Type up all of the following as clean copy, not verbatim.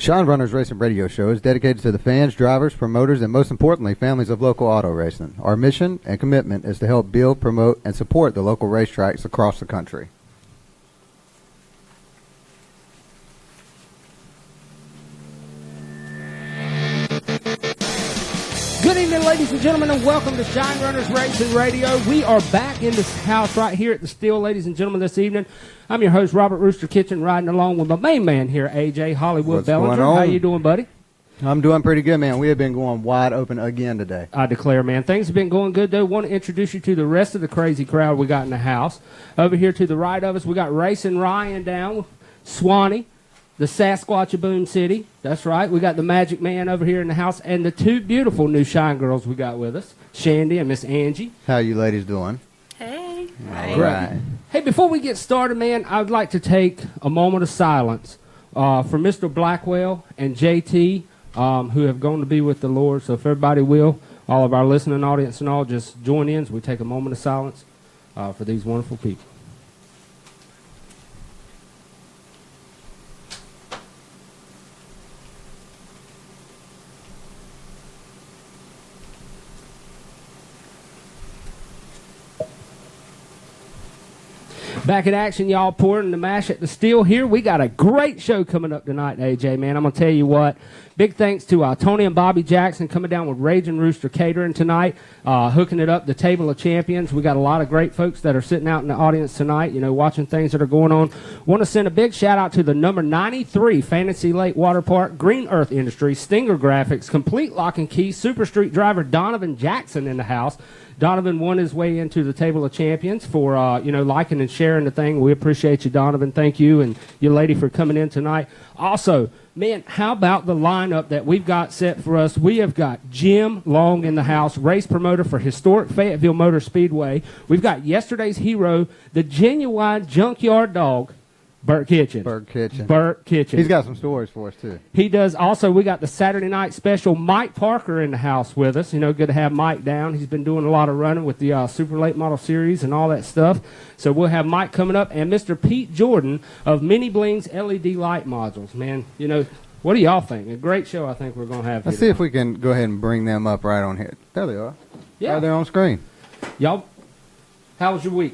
Shine Runners Racing Radio Show is dedicated to the fans, drivers, promoters, and most importantly, families of local auto racing. Our mission and commitment is to help build, promote, and support the local racetracks across the country. Good evening, ladies and gentlemen, and welcome to Shine Runners Racing Radio. We are back in this house right here at the Steel, ladies and gentlemen, this evening. I'm your host, Robert Rooster Kitchen, riding along with my main man here, AJ Hollywood What's Bellinger. going on? How you doing, buddy? I'm doing pretty good, man. We have been going wide open again today. I declare, man. Things have been going good, though. Want to introduce you to the rest of the crazy crowd we got in the house. Over here to the right of us, we got Racin Ryan down, Swanee, the Sasquatch of Boom City. That's right. We got the Magic Man over here in the house, and the two beautiful new Shine girls we got with us, Shandy and Miss Angie. How you ladies doing? Hey. All right. Hey, before we get started, man, I would like to take a moment of silence for Mr. Blackwell and JT, who have gone to be with the Lord. So if everybody will, all of our listening audience and all, just join in as we take a moment of silence for these wonderful people. Back in action, y'all, pouring the mash at the Steel here. We got a great show coming up tonight, AJ, man. I'm going to tell you what. Big thanks to Tony and Bobby Jackson coming down with Racin Rooster Catering tonight, hooking it up, the Table of Champions. We got a lot of great folks that are sitting out in the audience tonight, you know, watching things that are going on. Want to send a big shout-out to the number 93 Fantasy Lake Water Park, Green Earth Industries, Stinger Graphics, Complete Lock and Key, Super Street driver Donovan Jackson in the house. Donovan won his way into the Table of Champions for, liking and sharing the thing. We appreciate you, Donovan. Thank you and your lady for coming in tonight. Also, man, how about the lineup that we've got set for us? We have got Jim Long in the house, race promoter for historic Fayetteville Motor Speedway. We've got yesterday's hero, the genuine Junkyard dog, Bert Kitchen. Bert Kitchen. Bert Kitchen. He's got some stories for us, too. He does. Also, we got the Saturday night special, Mike Parker in the house with us. You know, good to have Mike down. He's been doing a lot of running with the Super Late Model Series and all that stuff. So we'll have Mike coming up. And Mr. Pete Jordan of Mini-Blingz LED light modules. Man, you know, what do y'all think? A great show I think we're going to have Let's here see if we can go ahead and bring them up right on here. There they are. Yeah. Right there on screen. Y'all, how was your week?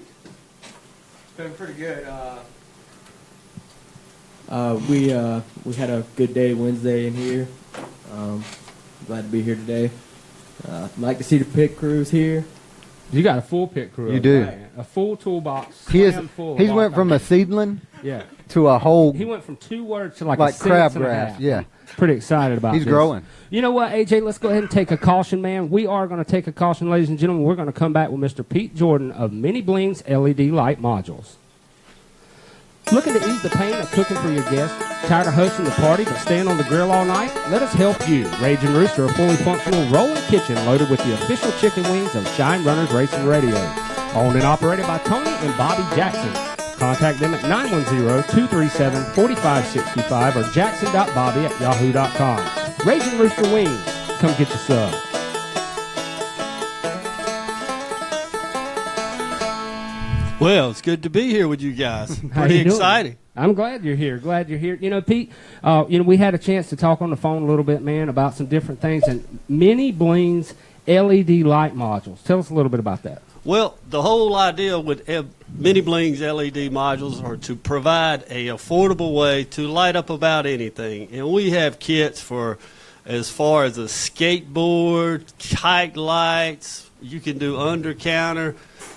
It's been pretty good. We had a good day Wednesday in here. Glad to be here today. Like to see the pit crews here. You got a full pit crew. You do. Right? A full toolbox. He's full went from a seedling yeah. to a whole, He went from 2 words to like a crabgrass. crabgrass. Yeah. Pretty excited about He's this. growing. You know what, AJ? Let's go ahead and take a caution, man. We are going to take a caution, ladies and gentlemen. We're going to come back with Mr. Pete Jordan of Mini-Blingz LED light modules. Looking to ease the pain of cooking for your guests? Tired of hosting the party but staying on the grill all night? Let us help you. Racin Rooster, a fully functional rolling kitchen loaded with the official chicken wings of Shine Runners Racing Radio. Owned and operated by Tony and Bobby Jackson. Contact them at 910-237-4565 or jackson.bobby@yahoo.com. Racin Rooster Wings. Come get your sub. Well, it's good to be here with you guys. How Pretty you doing? exciting. I'm glad you're here. Glad you're here. You know, Pete, we had a chance to talk on the phone a little bit, man, about some different things. And Mini-Blingz LED light modules. Tell us a little bit about that. Well, the whole idea with Mini-Blingz LED modules are to provide a affordable way to light up about anything. And we have kits for as far as a skateboard, kite lights. You can do under counter,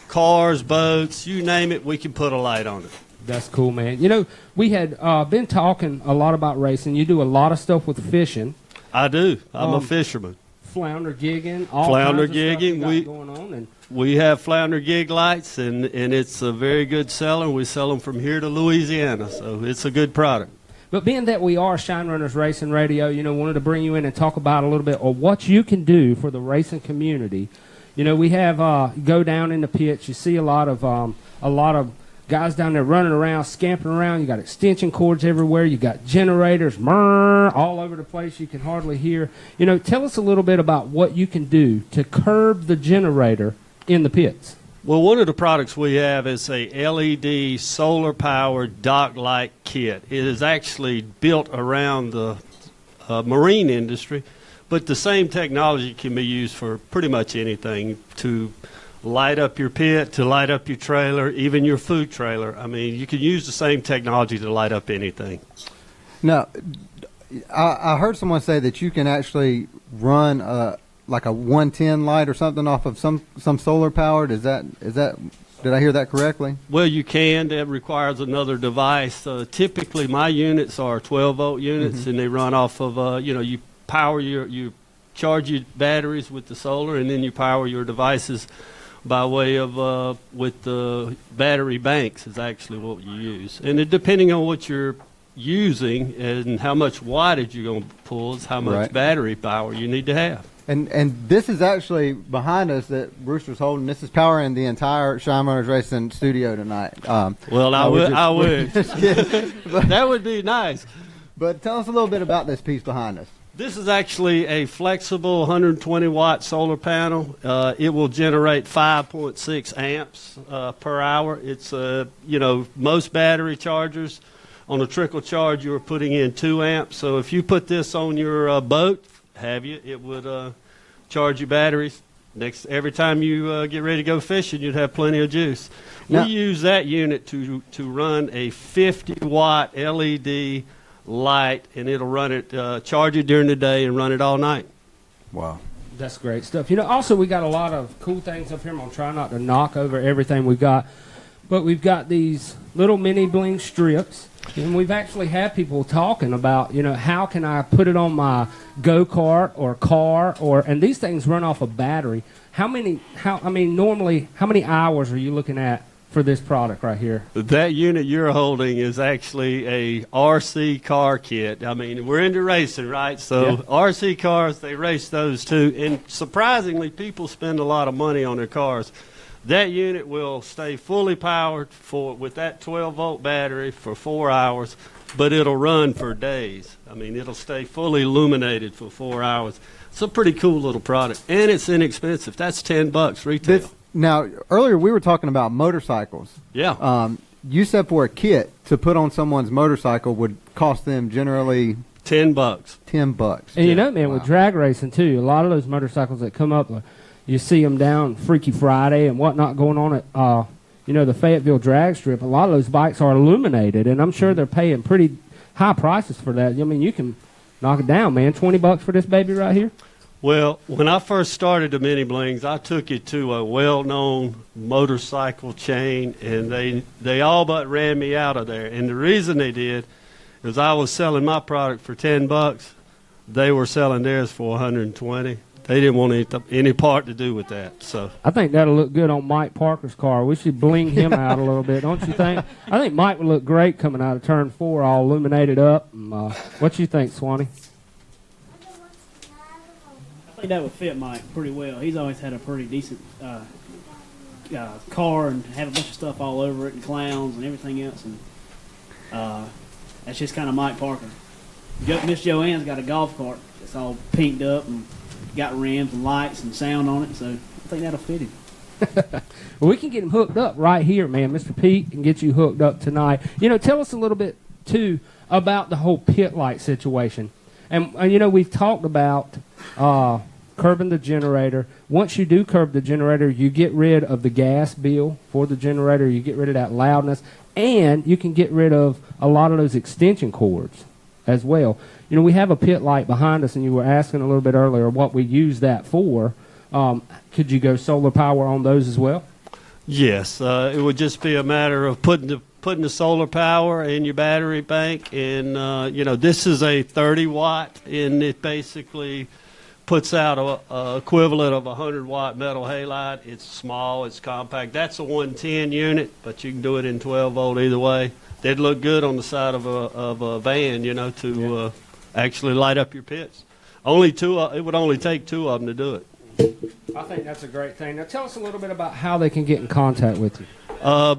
cars, boats, you name it, we can put a light on it. That's cool, man. You know, we had been talking a lot about racing. You do a lot of stuff with fishing. I do. I'm a fisherman. Flounder gigging, all Flounder kinds of stuff gigging, you got we- going on. And We have flounder gig lights, and it's a very good seller. We sell them from here to Louisiana, so it's a good product. But being that we are Shine Runners Racing Radio, you know, wanted to bring you in and talk about a little bit of what you can do for the racing community. You know, we have go down in the pits. You see a lot of guys down there running around, scampering around. You got extension cords everywhere. You got generators, all over the place. You can hardly hear. You know, tell us a little bit about what you can do to curb the generator in the pits. Well, one of the products we have is a LED solar-powered dock light kit. It is actually built around the marine industry. But the same technology can be used for pretty much anything, to light up your pit, to light up your trailer, even your food trailer. I mean, you can use the same technology to light up anything. Now, I heard someone say that you can actually run like a 110 light or something off of some solar powered. Is that did I hear that correctly? Well, you can. That requires another device. Typically, my units are 12-volt units, and they run off of you power you charge your batteries with the solar, and then you power your devices by way of with the battery banks is actually what you use. And depending on what you're using and how much wattage you're going to pull is how much battery power you need to have. And this is actually behind us that Rooster's holding. This is powering the entire Shine Runners Racing studio tonight. Well, I would. That would be nice. But tell us a little bit about this piece behind us. This is actually a flexible 120-watt solar panel. It will generate 5.6 amps per hour. It's, most battery chargers on a trickle charge, you're putting in 2 amps. So if you put this on your boat, it would charge your batteries. Every time you get ready to go fishing, you'd have plenty of juice. Now, we use that unit to run a 50-watt LED light, and it'll run it, charge it during the day and run it all night. Wow. That's great stuff. Also, we got a lot of cool things up here. I'm going to try not to knock over everything we got. But we've got these little Mini-Blingz strips, and we've actually had people talking about, how can I put it on my go-kart or car, and these things run off a battery. Normally, how many hours are you looking at for this product right here? That unit you're holding is actually a RC car kit. I mean, we're into racing, right? So RC cars, they race those too. And surprisingly, people spend a lot of money on their cars. That unit will stay fully powered with that 12-volt battery for 4 hours, but it'll run for days. I mean, it'll stay fully illuminated for 4 hours. It's a pretty cool little product, and it's inexpensive. That's $10 retail. Now, earlier we were talking about motorcycles. Yeah. You said for a kit to put on someone's motorcycle would cost them generally $10. $10. And with drag racing too, a lot of those motorcycles that come up, you see them down Freaky Friday and whatnot going on at the Fayetteville drag strip. A lot of those bikes are illuminated, and I'm sure they're paying pretty high prices for that. I mean, you can knock it down, man. $20 for this baby right here. Well, when I first started the Mini-Blingz, I took it to a well-known motorcycle chain, and they all but ran me out of there. And the reason they did is I was selling my product for $10. They were selling theirs for $120. They didn't want any part to do with that. So I think that'll look good on Mike Parker's car. We should bling him out a little bit, don't you think? I think Mike would look great coming out of turn 4, all illuminated up. What you think, Swanee? I think that would fit Mike pretty well. He's always had a pretty decent car and had a bunch of stuff all over it and clowns and everything else. And that's just kind of Mike Parker. Miss Joanne's got a golf cart that's all pinked up and got rims and lights and sound on it, so I think that'll fit him. Well, we can get him hooked up right here, man. Mr. Pete can get you hooked up tonight. Tell us a little bit, too, about the whole pit light situation. And we've talked about curbing the generator. Once you do curb the generator, you get rid of the gas bill for the generator. You get rid of that loudness. And you can get rid of a lot of those extension cords as well. We have a pit light behind us, and you were asking a little bit earlier what we use that for. Could you go solar power on those as well? Yes. It would just be a matter of putting the solar power in your battery bank. And, this is a 30-watt, and it basically puts out a equivalent of a 100-watt metal halide. It's small. It's compact. That's a 110 unit, but you can do it in 12-volt either way. They'd look good on the side of a van, to actually light up your pits. It would only take 2 of them to do it. I think that's a great thing. Now tell us a little bit about how they can get in contact with you.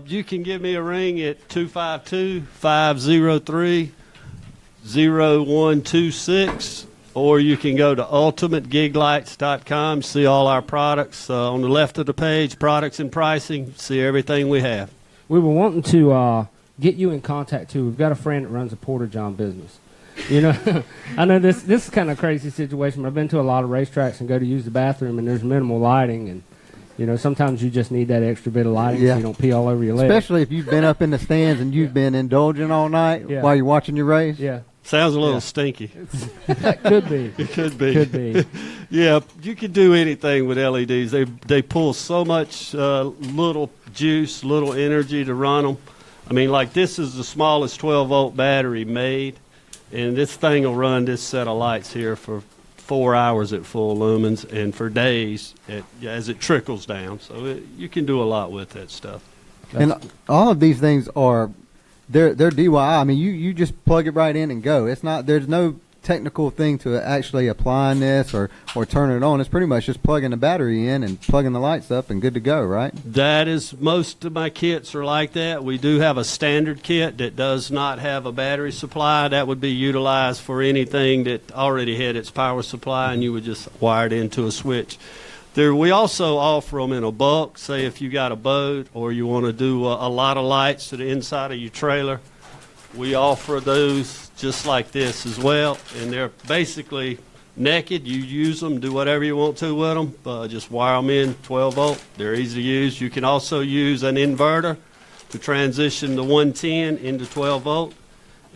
You can give me a ring at 252-503-0126, or you can go to ultimategiglights.com, see all our products. On the left of the page, products and pricing, see everything we have. We were wanting to get you in contact, too. We've got a friend that runs a Porta-John business. You know, I know this is kind of a crazy situation, but I've been to a lot of racetracks and go to use the bathroom, and there's minimal lighting, and you know, sometimes you just need that extra bit of lighting so you don't pee all over your legs. Especially if you've been up in the stands and you've been indulging all night while you're watching your race. Yeah. Sounds a little stinky. Could be. It could be. Could be. Yeah, you can do anything with LEDs. They pull so much little juice, little energy to run them. I mean, like this is the smallest 12-volt battery made, and this thing will run this set of lights here for 4 hours at full lumens and for days as it trickles down. So you can do a lot with that stuff. And all of these things are they're DIY. I mean, you just plug it right in and go. It's not there's no technical thing to actually applying this or turning it on. It's pretty much just plugging the battery in and plugging the lights up and good to go, right? That is, most of my kits are like that. We do have a standard kit that does not have a battery supply. That would be utilized for anything that already had its power supply, and you would just wire it into a switch. We also offer them in a bulk. Say if you got a boat or you want to do a lot of lights to the inside of your trailer, we offer those just like this as well, and they're basically naked. You use them, do whatever you want to with them. Just wire them in 12 volt. They're easy to use. You can also use an inverter to transition the 110 into 12 volt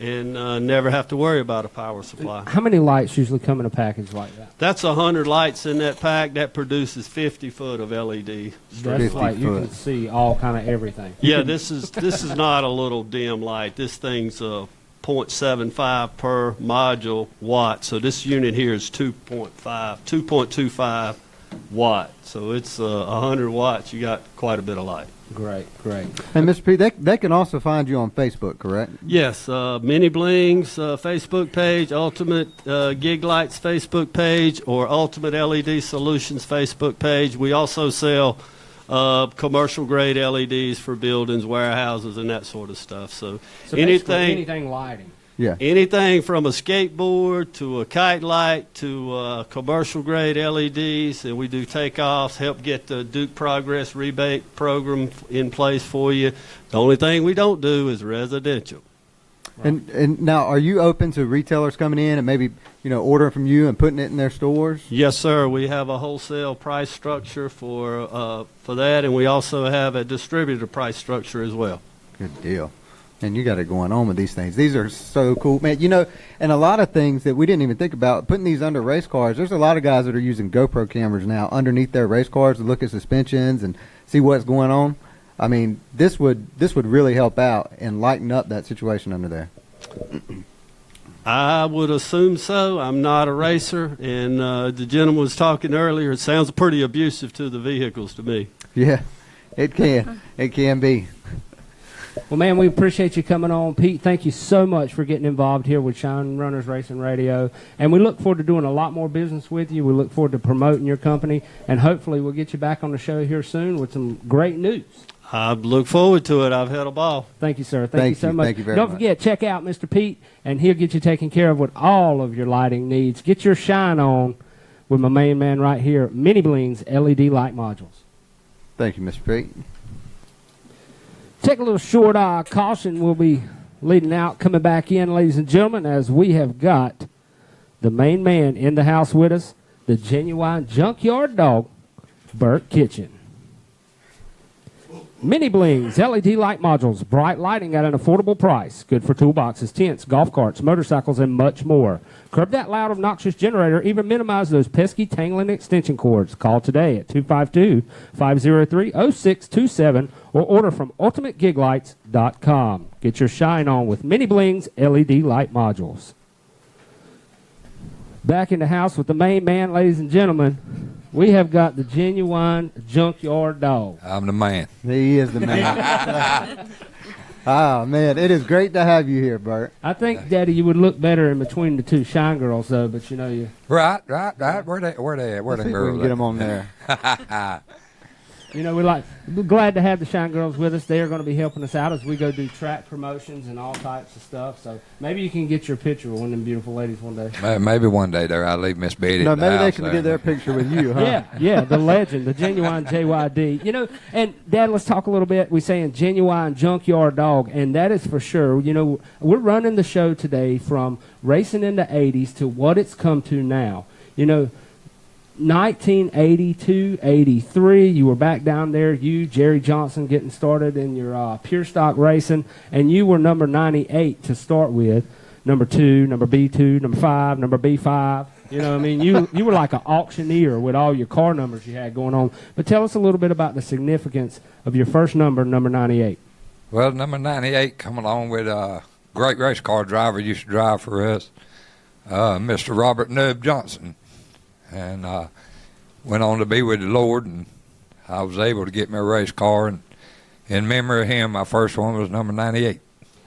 and never have to worry about a power supply. How many lights usually come in a package like that? That's 100 lights in that pack. That produces 50 foot of LED. That's like you can see all kind of everything. Yeah, this is not a little dim light. This thing's 0.75 per module watt. So this unit here is 2.25 watt. So it's 100 watts. You got quite a bit of light. Great. And Mr. P, they can also find you on Facebook, correct? Yes, Mini-Blingz Facebook page, Ultimate Gig Lights Facebook page, or Ultimate LED Solutions Facebook page. We also sell commercial grade LEDs for buildings, warehouses, and that sort of stuff. So anything lighting. Yeah. Anything from a skateboard to a kite light to commercial grade LEDs, and we do takeoffs, help get the Duke Progress rebate program in place for you. The only thing we don't do is residential. Right. And now, are you open to retailers coming in and maybe ordering from you and putting it in their stores? Yes, sir. We have a wholesale price structure for that, and we also have a distributor price structure as well. Good deal. And you got it going on with these things. These are so cool, man. And a lot of things that we didn't even think about, putting these under race cars. There's a lot of guys that are using GoPro cameras now underneath their race cars to look at suspensions and see what's going on. I mean, this would really help out and lighten up that situation under there. I would assume so. I'm not a racer, and the gentleman was talking earlier. It sounds pretty abusive to the vehicles to me. Yeah, it can. It can be. Well, man, we appreciate you coming on. Pete, thank you so much for getting involved here with Shine Runners Racing Radio. And we look forward to doing a lot more business with you. We look forward to promoting your company. And hopefully we'll get you back on the show here soon with some great news. I look forward to it. I've had a ball. Thank you, sir. Thank you so much. Thank you very Don't much. forget, check out Mr. Pete, and he'll get you taken care of with all of your lighting needs. Get your shine on with my main man right here, Mini-Blingz LED light modules. Thank you, Mr. Pete. Take a little short caution. We'll be leading out, coming back in, ladies and gentlemen, as we have got the main man in the house with us, the genuine junkyard dog, Bert Kitchen. Mini-Blingz LED light modules, bright lighting at an affordable price. Good for toolboxes, tents, golf carts, motorcycles, and much more. Curb that loud, obnoxious generator. Even minimize those pesky, tangling extension cords. Call today at 252-503-0627 or order from ultimategiglights.com. Get your shine on with Mini-Blingz LED light modules. Back in the house with the main man, ladies and gentlemen. We have got the genuine junkyard dog. I'm the man. He is the man. Ah, man, it is great to have you here, Bert. I think, Daddy, you would look better in between the two Shine girls, though. But you. Right. Where they Let's see if we girls can get them on there. We're glad to have the Shine Girls with us. They are going to be helping us out as we go do track promotions and all types of stuff. So maybe you can get your picture with one of them beautiful ladies one day. Maybe one day there I'll leave Miss Betty. No, maybe they can get their picture with you, huh? Yeah, the legend, the genuine JYD. And Dad, let's talk a little bit. We're saying genuine junkyard dog, and that is for sure. We're running the show today from racing in the 80s to what it's come to now. 1982, 83, you were back down there, you, Jerry Johnson, getting started in your pure stock racing, and you were number 98 to start with, number 2, number B2, number 5, number B5. You were like an auctioneer with all your car numbers you had going on. But tell us a little bit about the significance of your first number 98. Well, number 98 come along with a great race car driver used to drive for us, Mr. Robert Nub Johnson. And went on to be with the Lord, and I was able to get me a race car. And in memory of him, my first one was number 98.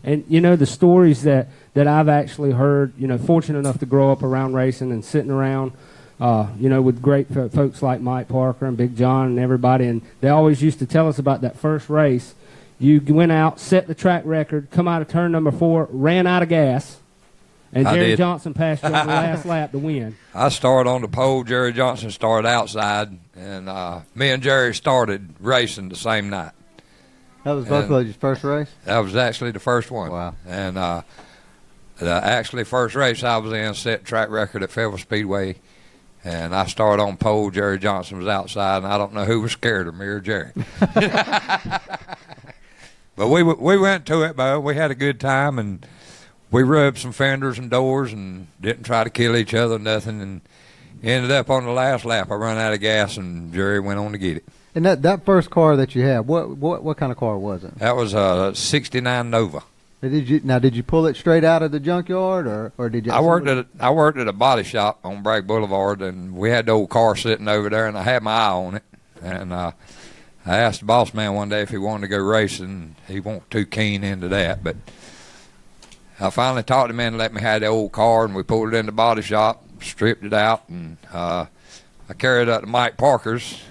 And, the stories that I've actually heard, fortunate enough to grow up around racing and sitting around, with great folks like Mike Parker and Big John and everybody, and they always used to tell us about that first race. You went out, set the track record, come out of turn number 4, ran out of gas. And Jerry Johnson passed you on the last lap to win. I started on the pole. Jerry Johnson started outside, and me and Jerry started racing the same night. That was both of your first race? That was actually the first one. Wow. And the first race I was in set track record at Fayetteville Speedway, and I started on pole. Jerry Johnson was outside, and I don't know who was scared of me or Jerry. But we went to it, but we had a good time, and we rubbed some fenders and doors and didn't try to kill each other, nothing, and ended up on the last lap. I run out of gas, and Jerry went on to get it. And that first car that you had, what kind of car was it? That was a '69 Nova. Did you pull it straight out of the junkyard, or did you? I worked at a body shop on Bragg Boulevard, and we had the old car sitting over there, and I had my eye on it, and I asked the boss man one day if he wanted to go racing. He wasn't too keen into that, but I finally talked him in and let me have the old car, and we pulled it in the body shop, stripped it out, and I carried it up to Mike Parker's.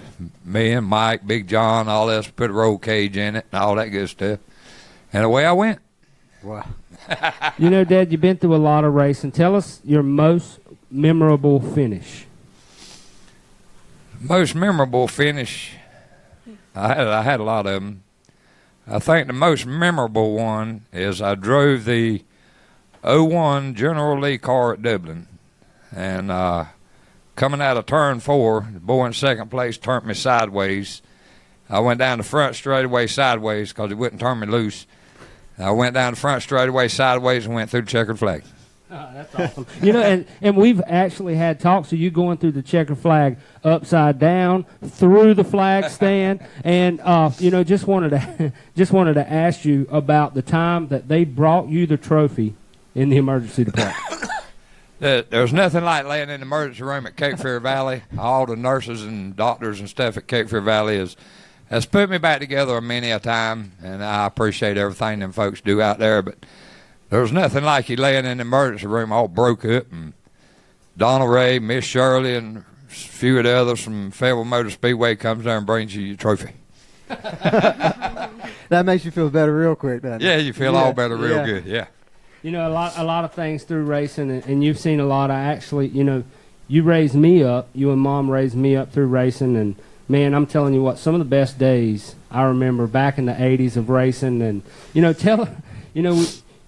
Me and Mike, Big John, all this, put a roll cage in it and all that good stuff. And away I went. Wow. Dad, you've been through a lot of racing. Tell us your most memorable finish. Most memorable finish, I had a lot of them. I think the most memorable one is I drove the 01 General Lee car at Dublin, and coming out of turn 4, the boy in second place turned me sideways. I went down the front straightaway sideways because he wouldn't turn me loose. I went down the front straightaway sideways and went through the checkered flag. Oh, that's awesome. And we've actually had talks of you going through the checkered flag upside down, through the flag stand, and just wanted to ask you about the time that they brought you the trophy in the emergency department. There's nothing like laying in the emergency room at Cape Fear Valley. All the nurses and doctors and stuff at Cape Fear Valley has put me back together many a time, and I appreciate everything them folks do out there. But there's nothing like you laying in the emergency room all broke up, and Donald Ray, Miss Shirley, and a few of the others from Fayetteville Motor Speedway comes there and brings you your trophy. That makes you feel better real quick, doesn't it? Yeah, you feel all better real good, yeah. A lot of things through racing, and you've seen a lot. You raised me up. You and Mom raised me up through racing, and man, I'm telling you what, some of the best days I remember back in the '80s of racing. And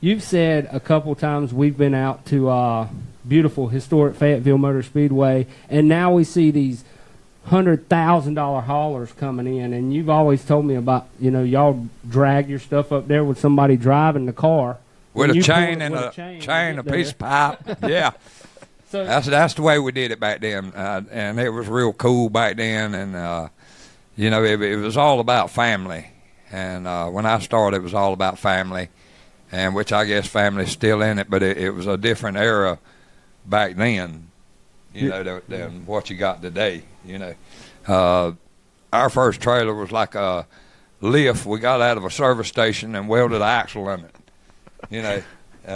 you've said a couple times we've been out to beautiful historic Fayetteville Motor Speedway, and now we see these $100,000 haulers coming in, and you've always told me about y'all drag your stuff up there with somebody driving the car. With a chain and a piece of pipe, yeah. So that's the way we did it back then, and it was real cool back then. And it was all about family. And when I started, it was all about family, and which I guess family's still in it, but it was a different era back then, than what you got today. Our first trailer was like a lift we got out of a service station and welded an axle in it.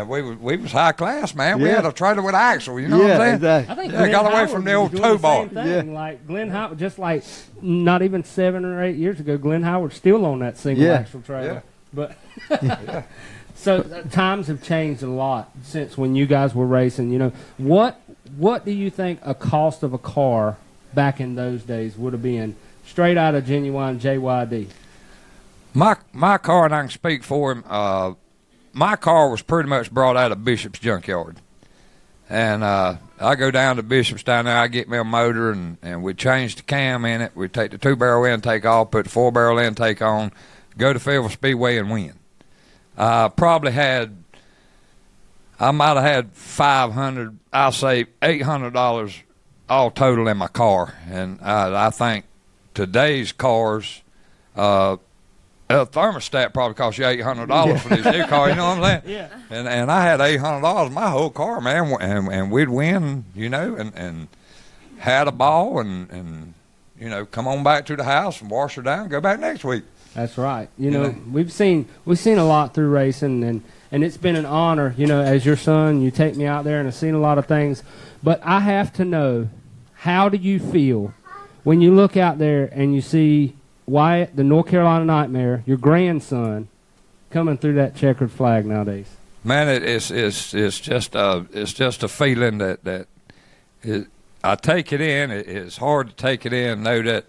we was high class, man. We Yeah. had a trailer with axle. You know what I'm saying? exactly. I think Yeah, Glenn got away Howard from the was old doing tow the bar. same thing. Like Glenn Howard, just like not even 7 or 8 years ago, Glenn Howard's still on that single Yeah. axle trailer. But so times have changed a lot since when you guys were racing. You know, what do you think a cost of a car back in those days would have been, straight out of genuine JYD? My car, and I can speak for him. My car was pretty much brought out of Bishop's Junkyard, and I go down to Bishop's down there. I get me a motor, and we change the cam in it. We take the 2-barrel intake off, put the 4-barrel intake on, go to Fayetteville Speedway and win. I might have had $500, I'll say $800 all total in my car, and I think today's cars. A thermostat probably cost you $800 for this new car, you know what I'm saying? Yeah. And I had $800 in my whole car, man, and we'd win, you know, and had a ball and you know, come on back to the house and wash her down, go back next week. That's right. You know, we've seen a lot through racing, and it's been an honor, you know, as your son, you take me out there and I've seen a lot of things. But I have to know, how do you feel when you look out there and you see Wyatt, the North Carolina Nightmare, your grandson, coming through that checkered flag nowadays? Man, it's just a feeling that I take it in. It's hard to take it in. Know that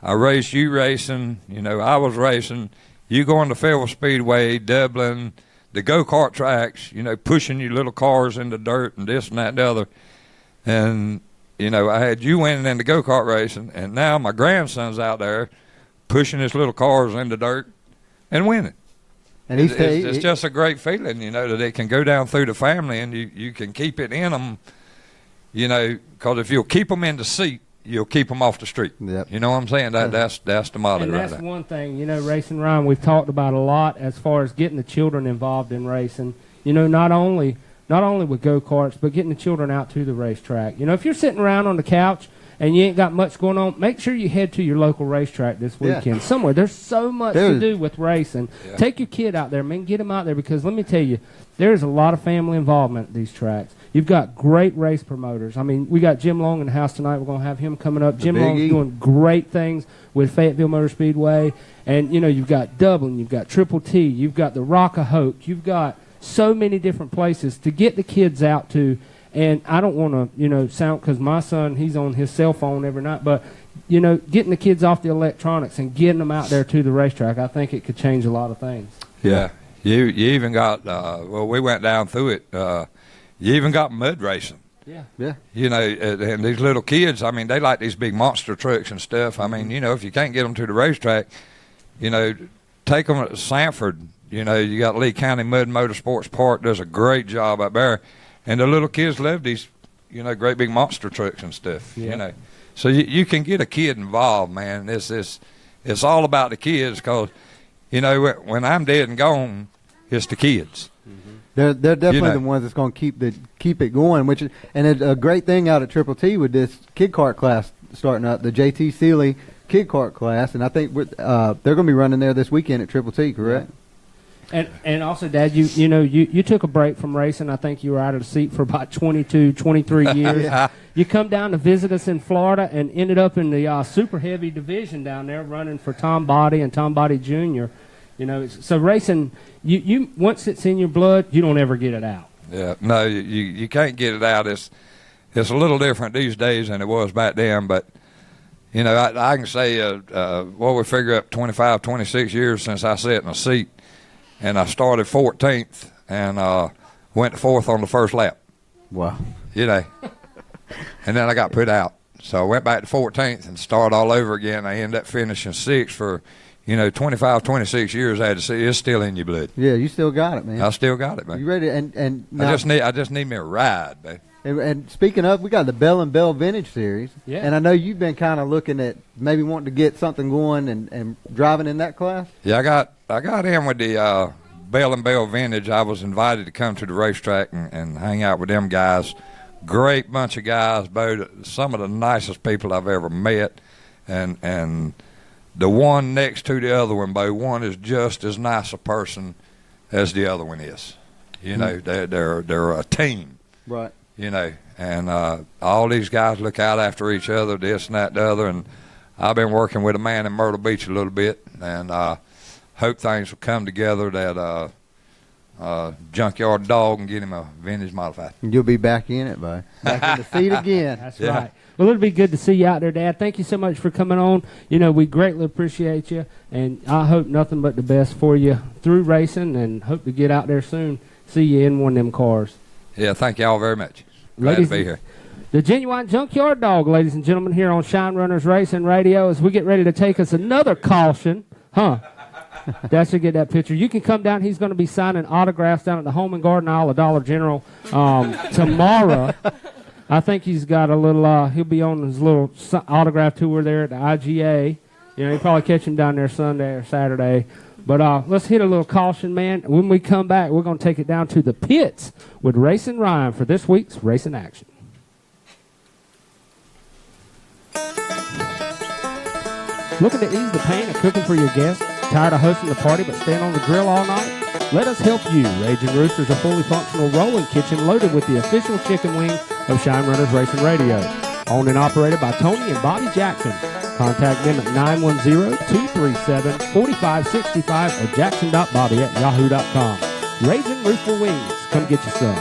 I raced, you racing. You know, I was racing. You going to Fayetteville Speedway, Dublin, the go-kart tracks. You know, pushing your little cars in the dirt and this and that and the other. And you know, I had you winning in the go-kart racing, and now my grandson's out there pushing his little cars in the dirt and winning. And it's just a great feeling, you know, that it can go down through the family and you can keep it in them, you know, because if you'll keep them in the seat, you'll keep them off the street. Yep. You know what I'm saying? That's the motto And right that's there. one thing, you know, Racin Ryan, we've talked about a lot as far as getting the children involved in racing. You know, not only with go-karts, but getting the children out to the racetrack. You know, if you're sitting around on the couch and you ain't got much going on, make sure you head to your local racetrack this weekend somewhere. There's so much to do with racing. Yeah. Take your kid out there, man. Get him out there, because let me tell you, there's a lot of family involvement at these tracks. You've got great race promoters. I mean, we got Jim Long in the house tonight. We're going to have him coming up. Jim Long's doing great things with Fayetteville Motor Speedway. And, you know, you've got Dublin, you've got Triple T, you've got the Rock-a-Hoke, you've got so many different places to get the kids out to. And I don't want to, you know, sound, because my son, he's on his cell phone every night, but, you know, getting the kids off the electronics and getting them out there to the racetrack, I think it could change a lot of things. Yeah. You even got, we went down through it, you even got mud racing. Yeah. Yeah. You know, and these little kids, I mean, they like these big monster trucks and stuff. I mean, you know, if you can't get them to the racetrack, you know, take them to Sanford. You know, you got Lee County Mud Motorsports Park does a great job up there. And the little kids love these, you know, great big monster trucks and stuff, you know. So you can get a kid involved, man. It's all about the kids, because, you know, when I'm dead and gone, it's the kids. They're definitely know. the ones that's going to keep it going. Which is, and it's a great thing out at Triple T with this kid kart class starting up, the JT Seeley kid kart class, and I think they're going to be running there this weekend at Triple T, correct? And also, Dad, you took a break from racing. I think you were out of the seat for about 22, 23 years. You come down to visit us in Florida and ended up in the super heavy division down there, running for Tom Body and Tom Body Jr. You know, so racing, you once it's in your blood, you don't ever get it out. Yeah, no, you can't get it out. It's a little different these days than it was back then, but, you know, I can say, we figure up 25, 26 years since I sat in a seat. And I started 14th and went to 4th on the first lap. Wow. You know. And then I got put out. So I went back to 14th and started all over again. I ended up finishing 6th for, you know, 25, 26 years. I had to see it's still in your blood. Yeah, you still got it, man. I still got it, man. You ready? And I just need me a ride, man. And speaking of, we got the Bell and Bell Vintage Series. Yeah. And I know you've been kind of looking at maybe wanting to get something going and driving in that class. Yeah, I got in with the Bell and Bell Vintage. I was invited to come to the racetrack and hang out with them guys. Great bunch of guys, both some of the nicest people I've ever met, and the one next to the other one, Bo, one is just as nice a person as the other one is. You know, they're a team. Right. You know, and all these guys look out after each other, this and that, the other. And I've been working with a man in Myrtle Beach a little bit, and hope things will come together that Junkyard dog and get him a vintage modified. You'll be back in it, bud. Back in the seat again. That's right. Well, it'll be good to see you out there, Dad. Thank you so much for coming on. You know, we greatly appreciate you, and I hope nothing but the best for you through racing, and hope to get out there soon, see you in one of them cars. Yeah, thank y'all very much. Glad to be here. The genuine Junkyard dog, ladies and gentlemen, here on Shine Runners Racing Radio, as we get ready to take us another caution. That should get that picture. You can come down. He's going to be signing autographs down at the Home and Garden Aisle of Dollar General tomorrow. I think he's got a little, he'll be on his little autograph tour there at the IGA. You know, you probably catch him down there Sunday or Saturday. But let's hit a little caution, man. When we come back, we're going to take it down to the pits with Racin Ryan for this week's Racing Action. Looking to ease the pain of cooking for your guests? Tired of hosting the party but staying on the grill all night? Let us help you. Raging Roosters, a fully functional rolling kitchen loaded with the official chicken wing of Shine Runners Racing Radio. Owned and operated by Tony and Bobby Jackson. Contact them at 910-237-4565 or jackson.bobby@yahoo.com. Raging Rooster Wings. Come get your some.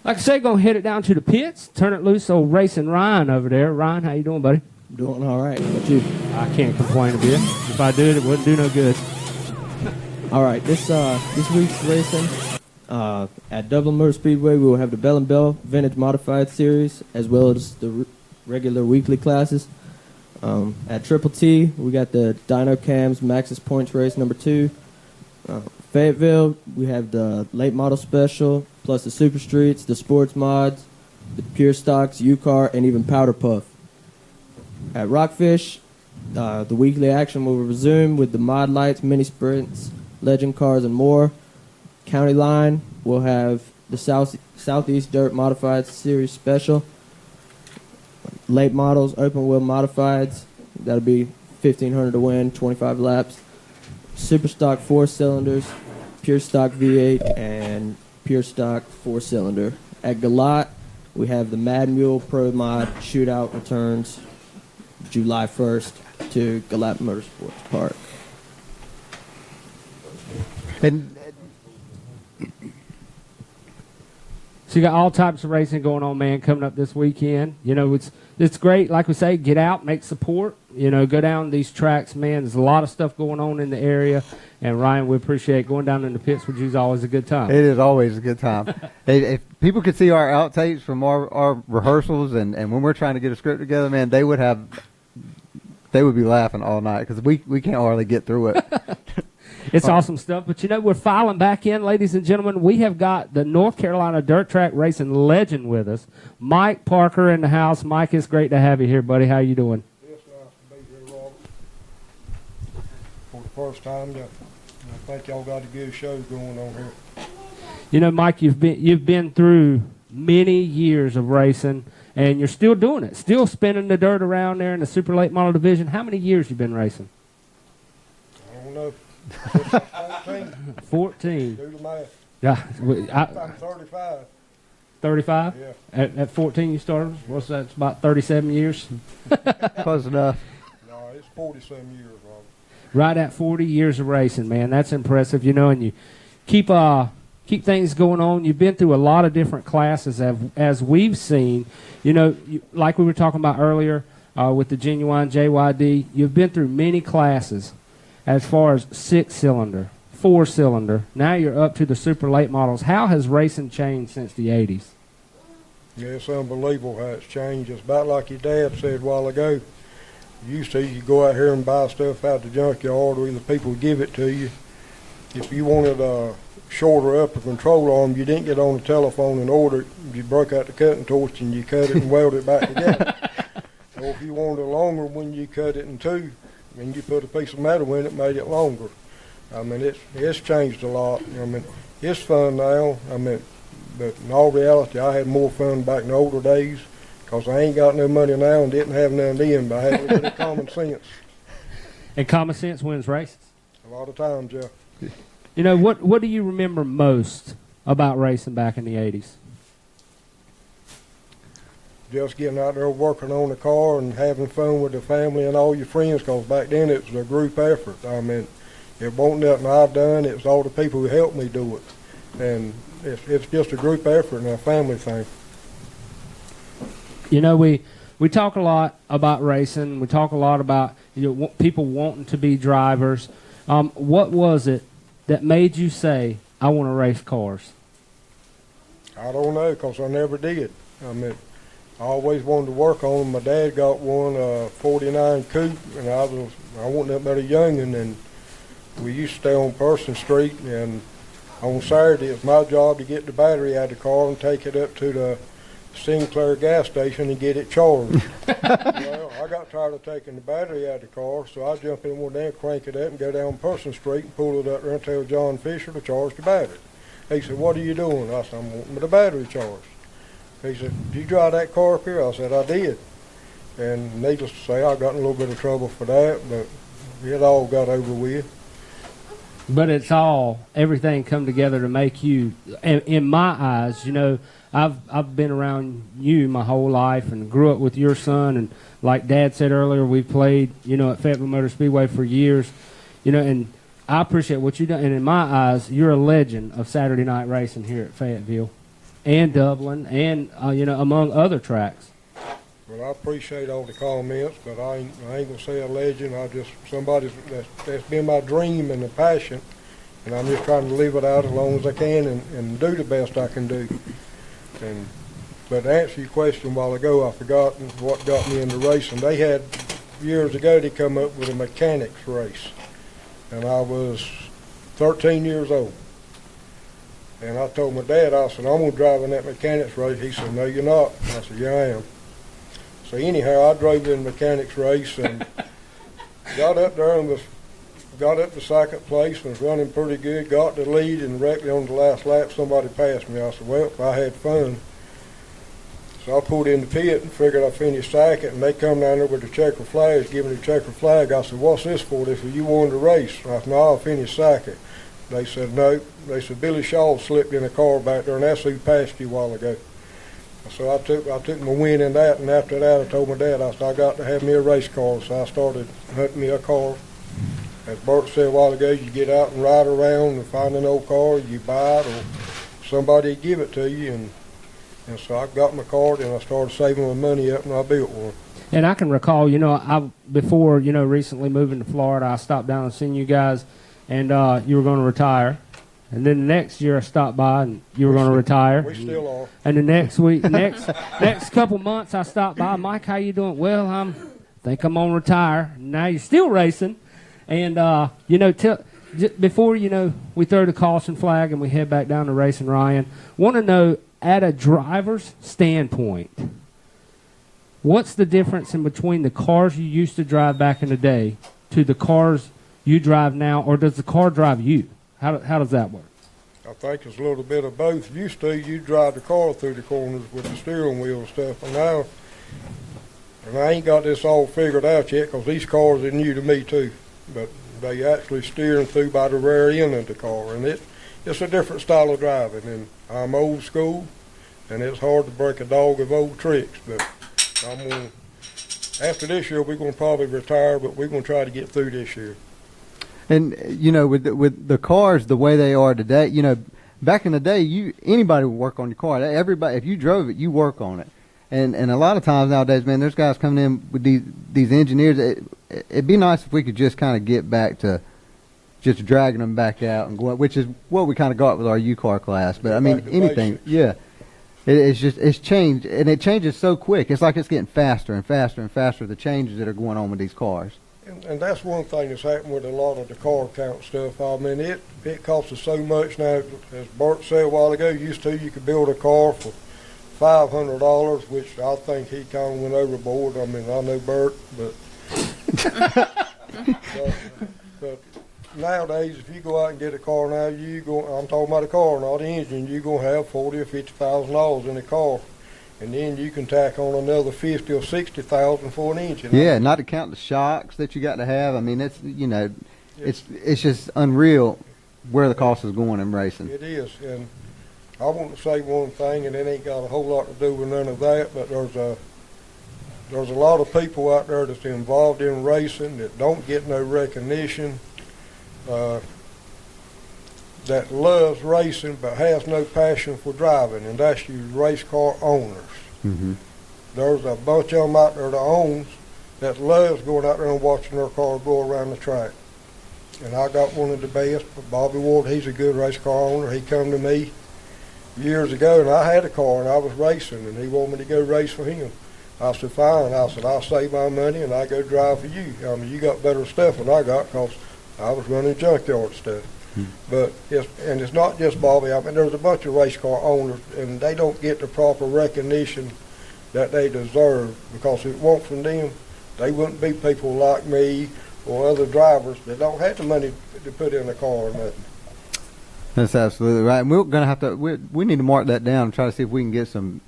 Like I say, going to head it down to the pits. Turn it loose, old Racin Ryan over there. Ryan, how you doing, buddy? Doing all right. How about you? I can't complain a bit. If I did, it wouldn't do no good. All right. This week's racing at Dublin Motor Speedway, we will have the Bell and Bell Vintage Modified Series as well as the regular weekly classes. At Triple T, we got the Dyno Cams Maxis Points Race number 2. Fayetteville, we have the Late Model Special, plus the Super Streets, the Sports Mods, the Pure Stocks, U-Car, and even Powder Puff. At Rockfish, the weekly action will resume with the Mod Lights, Mini Sprints, Legend Cars, and more. County Line will have the Southeast Dirt Modified Series Special. Late Models, Open Wheel Modifieds, that'll be $1,500 to win, 25 laps. Super Stock 4-cylinders, Pure Stock V8, and Pure Stock 4-cylinder. At Galat, we have the Mad Mule Pro Mod Shootout returns July 1st to Galat Motorsports Park. And So you got all types of racing going on, man, coming up this weekend. You know, it's great. Like we say, get out, make support. You know, go down these tracks, man. There's a lot of stuff going on in the area. And, Ryan, we appreciate going down in the pits with you is always a good time. it is always a good time. If people could see our outtakes from our rehearsals and when we're trying to get a script together, man, they would be laughing all night because we can't hardly get through it. It's awesome stuff. But, you know, we're filing back in, ladies and gentlemen. We have got the North Carolina Dirt Track Racing legend with us, Mike Parker, in the house. Mike, it's great to have you here, buddy. How you doing? It's nice to be here, Robert. For the first time, I think y'all got a good show going on here. You know, Mike, you've been through many years of racing, and you're still doing it, still spinning the dirt around there in the super late model division. How many years you been racing? I don't know. 14. Do the math. Yeah, I'm 35. 35? Yeah. At 14 you started? What's that? It's about 37 years? Close enough. No, it's 40-some years, Robert. Right at 40 years of racing, man. That's impressive, you know, and you keep things going on. You've been through a lot of different classes as we've seen. You know, like we were talking about earlier with the genuine JYD, you've been through many classes as far as 6-cylinder, 4-cylinder. Now you're up to the super late models. How has racing changed since the 80s? Yeah, it's unbelievable how it's changed. It's about like your dad said a while ago. You go out here and buy stuff out the junkyard, or either people would give it to you. If you wanted a shorter upper control arm, you didn't get on the telephone and order it. You broke out the cutting torch and you cut it and weld it back together. Or if you wanted a longer one, you cut it in two and you put a piece of metal in it, made it longer. I mean, it's changed a lot. I mean, it's fun now. I mean, but in all reality, I had more fun back in the older days because I ain't got no money now and didn't have none then, but I had a little bit of common sense. And common sense wins races. A lot of times, yeah. You know, what do you remember most about racing back in the 80s? Just getting out there working on the car and having fun with the family and all your friends, because back then it was a group effort. I mean, it wasn't nothing I've done, it was all the people who helped me do it. And it's just a group effort and a family thing. You know, we talk a lot about racing. We talk a lot about people wanting to be drivers. What was it that made you say, I want to race cars? I don't know, because I never did. I mean, I always wanted to work on them. My dad got one 49 coupe, and I wasn't that but a youngin', and we used to stay on Person Street, and on Saturday it was my job to get the battery out of the car and take it up to the Sinclair gas station and get it charged. Well, I got tired of taking the battery out of the car, so I jumped in one day and crank it up and go down Person Street and pull it up there and tell John Fisher to charge the battery. He said, "What are you doing?" I said, "I'm wanting the battery charged." He said, "Did you drive that car up here?" I said, "I did." And needless to say, I got in a little bit of trouble for that, but it all got over with. But it's all, everything come together to make you, in my eyes, you know, I've been around you my whole life and grew up with your son, and like Dad said earlier, we played, you know, at Fayetteville Motor Speedway for years, you know, and I appreciate what you've done. And in my eyes, you're a legend of Saturday night racing here at Fayetteville and Dublin and, you know, among other tracks. Well, I appreciate all the comments, but I ain't gonna say a legend. I just somebody that's been my dream and a passion, and I'm just trying to live it out as long as I can and do the best I can do. But to answer your question a while ago, I forgot what got me into racing. They had years ago they come up with a mechanics race, and I was 13 years old. And I told my dad, I said, "I'm gonna drive in that mechanics race." He said, "No, you're not." I said, "Yeah, I am." So anyhow, I drove in the mechanics race and got up there and got up to second place and was running pretty good, got the lead, and directly on the last lap somebody passed me. I said, "Well, I had fun." So I pulled in the pit and figured I finished second, and they come down there with the checker flags, giving the checker flag. I said, "What's this for?" They said, "You won the race." I said, "No, I finished second." They said, "No." They said, "Billy Shaw slipped in a car back there, and that's who passed you a while ago." So I took my win in that, and after that I told my dad, I said, "I got to have me a race car." So I started hunting me a car. As Bert said a while ago, you get out and ride around and find an old car, you buy it, or somebody give it to you. And so I got my card, and I started saving my money up, and I built one. And I can recall, you know, before, you know, recently moving to Florida, I stopped down and seen you guys, and you were going to retire. And then the next year I stopped by and you were going to retire. We still are. And the next week, next couple months I stopped by. "Mike, how you doing?" "Well, think I'm going to retire." Now you're still racing. And, you know, before, you know, we throw the caution flag and we head back down to Racin Ryan, want to know, at a driver's standpoint, what's the difference in between the cars you used to drive back in the day to the cars you drive now, or does the car drive you? How does that work? I think it's a little bit of both. Used to, you drive the car through the corners with the steering wheel and stuff, and now, and I ain't got this all figured out yet, because these cars are new to me too, but they actually steering through by the rear end of the car, and it's a different style of driving, and I'm old school, and it's hard to break a dog of old tricks, but after this year, we're going to probably retire, but we're going to try to get through this year. And you know, with the cars the way they are today, you know, back in the day, anybody would work on your car. Everybody, if you drove it, you work on it. And a lot of times nowadays, man, there's guys coming in with these engineers. It'd be nice if we could just kind of get back to just dragging them back out and going, which is what we kind of got with our U-car class. But I mean, anything, yeah. It's changed, and it changes so quick. It's like it's getting faster and faster and faster, the changes that are going on with these cars. And that's one thing that's happened with a lot of the car count stuff. I mean, it costs us so much now. As Bert said a while ago, you could build a car for $500, which I think he kind of went overboard. I mean, I know Bert, but nowadays, if you go out and get a car now, I'm talking about a car, not the engine, you're going to have $40,000 or $50,000 in the car. And then you can tack on another $50,000 or $60,000 for an engine. Yeah, not to count the shocks that you got to have. I mean, it's, you know, it's just unreal where the cost is going in racing. It is, and I want to say one thing, and it ain't got a whole lot to do with none of that, but there's a lot of people out there that's involved in racing that don't get no recognition, that loves racing but has no passion for driving, and that's you race car owners. Mm-hmm. There's a bunch of them out there that owns that loves going out there and watching their car go around the track. And I got one of the best, Bobby Ward. He's a good race car owner. He come to me years ago, and I had a car, and I was racing, and he wanted me to go race for him. I said, fine. I said, I'll save my money, and I go drive for you. I mean, you got better stuff than I got because I was running junkyard stuff. But it's not just Bobby. I mean, there's a bunch of race car owners, and they don't get the proper recognition that they deserve, because if it weren't from them, they wouldn't be people like me or other drivers that don't have the money to put in a car or nothing. That's absolutely right. And we're going to have to, we need to mark that down and try to see if we can get some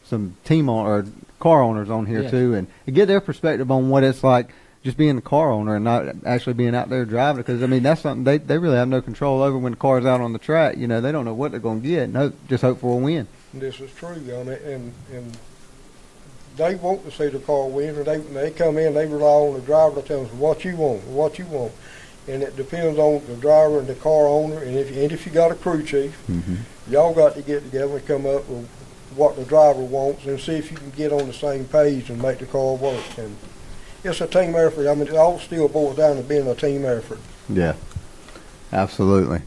team or car owners on here too, and get their perspective on what it's like just being a car owner and not actually being out there driving. Because, I mean, that's something they really have no control over when the car's out on the track. You know, they don't know what they're going to get. No, just hope for a win. This is true, and they want to see the car win, and they come in, they rely on the driver to tell them what you want. And it depends on the driver and the car owner, and if you got a crew chief, y'all got to get together and come up with what the driver wants and see if you can get on the same page and make the car work. And it's a team effort. I mean, it all still boils down to being a team effort. Yeah, absolutely.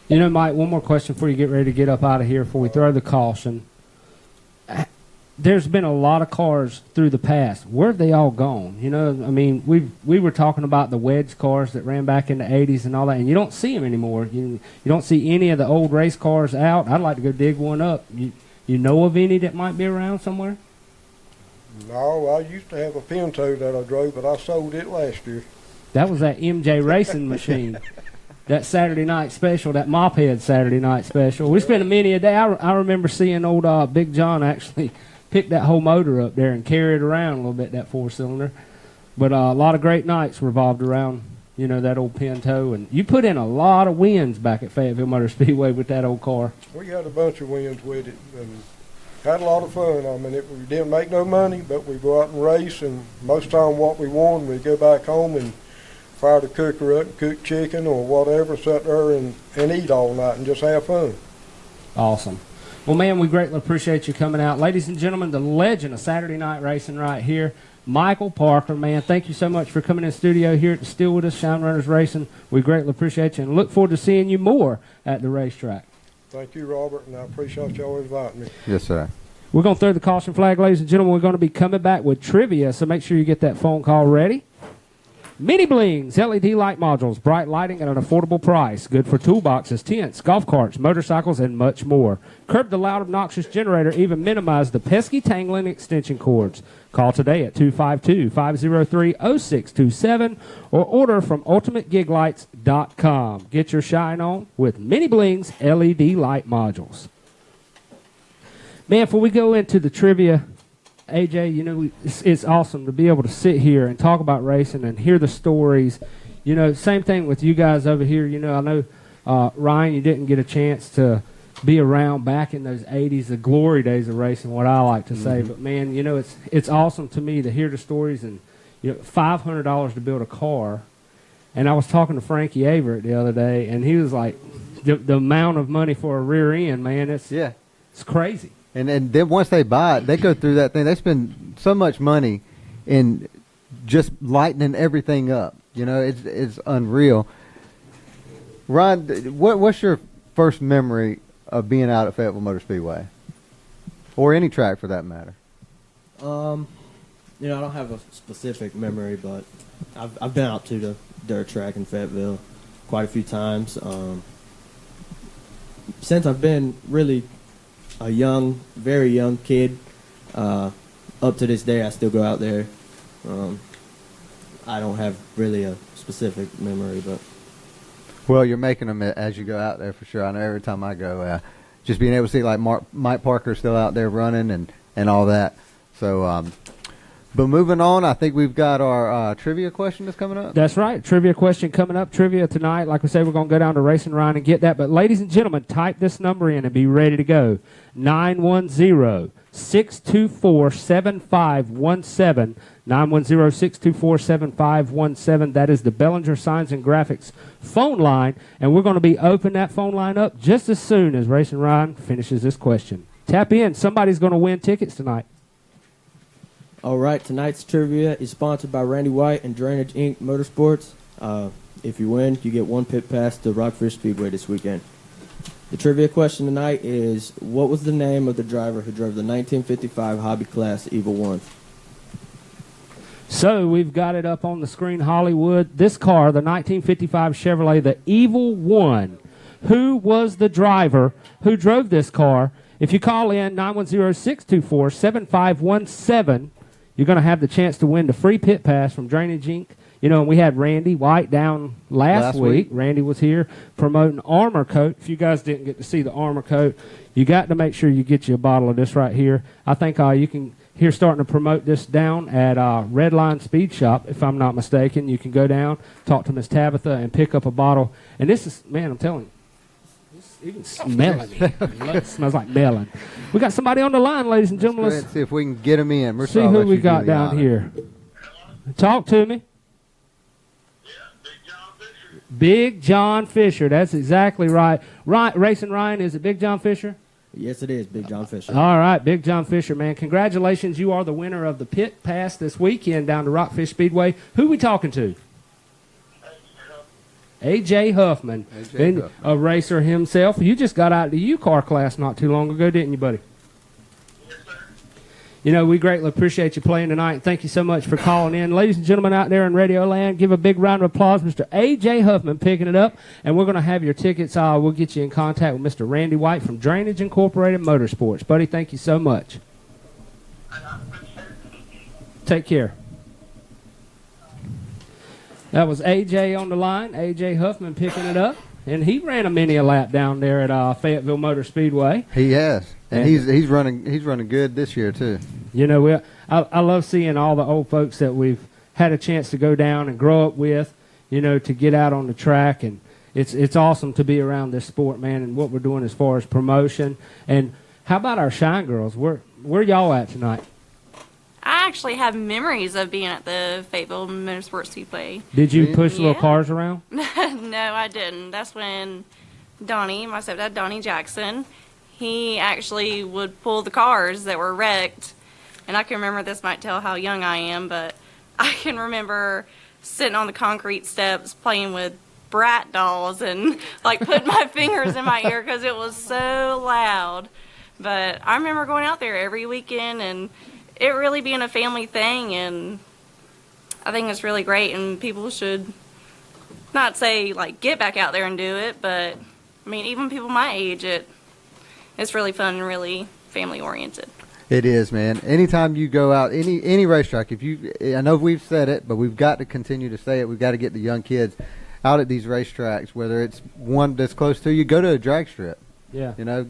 You know, Mike, one more question before you get ready to get up out of here, before we throw the caution. There's been a lot of cars through the past. Where have they all gone? You know, I mean, we were talking about the wedge cars that ran back in the 80s and all that, and you don't see them anymore. You don't see any of the old race cars out. I'd like to go dig one up. You know of any that might be around somewhere? No, I used to have a Pinto that I drove, but I sold it last year. That was that MJ racing machine. That Saturday night special, that Mophead Saturday night special. We spent a many a day. I remember seeing old Big John actually pick that whole motor up there and carry it around a little bit, that four-cylinder. But a lot of great nights revolved around, you know, that old Pinto. And you put in a lot of wins back at Fayetteville Motor Speedway with that old car. We had a bunch of wins with it and had a lot of fun. I mean, we didn't make no money, but we go out and race, and most of the time what we won, we go back home and fire the cooker up and cook chicken or whatever, sit there and eat all night and just have fun. Awesome. Well, man, we greatly appreciate you coming out. Ladies and gentlemen, the legend of Saturday night racing right here, Michael Parker, man. Thank you so much for coming in the studio here at the Still With Us Shine Runners Racing. We greatly appreciate you and look forward to seeing you more at the racetrack. Thank you, Robert, and I appreciate y'all inviting me. Yes, sir. We're going to throw the caution flag, ladies and gentlemen. We're going to be coming back with trivia, so make sure you get that phone call ready. Mini-Blingz LED light modules, bright lighting at an affordable price. Good for toolboxes, tents, golf carts, motorcycles, and much more. Curb the loud, obnoxious generator, even minimize the pesky tangling extension cords. Call today at 252-503-0627 or order from UltimateGigLights.com. Get your shine on with Mini-Blingz LED light modules. Man, before we go into the trivia, AJ, you know, it's awesome to be able to sit here and talk about racing and hear the stories. You know, same thing with you guys over here. You know, I know, Ryan, you didn't get a chance to be around back in those 80s, the glory days of racing, what I like to say. But, man, you know, it's awesome to me to hear the stories. And, you know, $500 to build a car. And I was talking to Frankie Averett the other day, and he was like, the amount of money for a rear end, man, it's crazy. And then once they buy it, they go through that thing. They spend so much money in just lightening everything up. You know, it's unreal. Ron, what's your first memory of being out at Fayetteville Motor Speedway, or any track for that matter? You know, I don't have a specific memory, but I've been out to the dirt track in Fayetteville quite a few times. Since I've been really a very young kid, up to this day, I still go out there. I don't have really a specific memory, but. Well, you're making them as you go out there for sure. I know every time I go, just being able to see like Mike Parker still out there running and all that. So But moving on, I think we've got our trivia question that's coming up. That's right. Trivia question coming up. Trivia tonight. Like we said, we're going to go down to Racin Ryan and get that. But ladies and gentlemen, type this number in and be ready to go. 910-624-7517. 910-624-7517. That is the Bellinger Signs and Graphics phone line. And we're going to be opening that phone line up just as soon as Racin Ryan finishes this question. Tap in. Somebody's going to win tickets tonight. All right, tonight's trivia is sponsored by Randy White and Drainage Inc. Motorsports. If you win, you get one pit pass to Rockfish Speedway this weekend. The trivia question tonight is, what was the name of the driver who drove the 1955 Hobby Class Evil 1? So we've got it up on the screen, Hollywood. This car, the 1955 Chevrolet, the Evil 1. Who was the driver who drove this car? If you call in 910-624-7517, you're going to have the chance to win the free pit pass from Drainage Inc. You know, we had Randy White down last week. Randy was here promoting Armor Coat. If you guys didn't get to see the Armor Coat, you got to make sure you get you a bottle of this right here. I think you can hear starting to promote this down at Redline Speed Shop, if I'm not mistaken. You can go down, talk to Miss Tabitha, and pick up a bottle. And this is, man, I'm telling you, you can smell it. It smells like melon. We got somebody on the line, ladies and gentlemen. Let's see if we can get him in. See who we got down here. Talk to me. Big John Fisher. That's exactly right. Racin Ryan, is it Big John Fisher? Yes, it is, Big John Fisher. All right, Big John Fisher, man. Congratulations. You are the winner of the pit pass this weekend down to Rockfish Speedway. Who we talking to? A.J. Huffman, a racer himself. You just got out of the U-Car class not too long ago, didn't you, buddy? Yes, sir. You know, we greatly appreciate you playing tonight. Thank you so much for calling in. Ladies and gentlemen out there in Radio Land, give a big round of applause. Mr. A.J. Huffman picking it up, and we're going to have your tickets. We'll get you in contact with Mr. Randy White from Drainage Incorporated Motorsports. Buddy, thank you so much. Take care. That was A.J. on the line, A.J. Huffman picking it up, and he ran a many a lap down there at Fayetteville Motor Speedway. He has, and he's running good this year too. You know, I love seeing all the old folks that we've had a chance to go down and grow up with, you know, to get out on the track, and it's awesome to be around this sport, man, and what we're doing as far as promotion. And how about our Shine Girls? Where y'all at tonight? I actually have memories of being at the Fayetteville Motorsports Speedway. Did you push little cars around? No, I didn't. That's when Donnie, my stepdad, Donnie Jackson, he actually would pull the cars that were wrecked. And I can remember, this might tell how young I am, but I can remember sitting on the concrete steps playing with Brat dolls and like putting my fingers in my ear because it was so loud. But I remember going out there every weekend and it really being a family thing, and I think it's really great, and people should not say like get back out there and do it, but I mean even people my age, it's really fun and really family oriented. It is, man. Anytime you go out, any racetrack, I know we've said it, but we've got to continue to say it. We've got to get the young kids out at these racetracks, whether it's one that's close to you, go to a drag strip. Yeah. You know,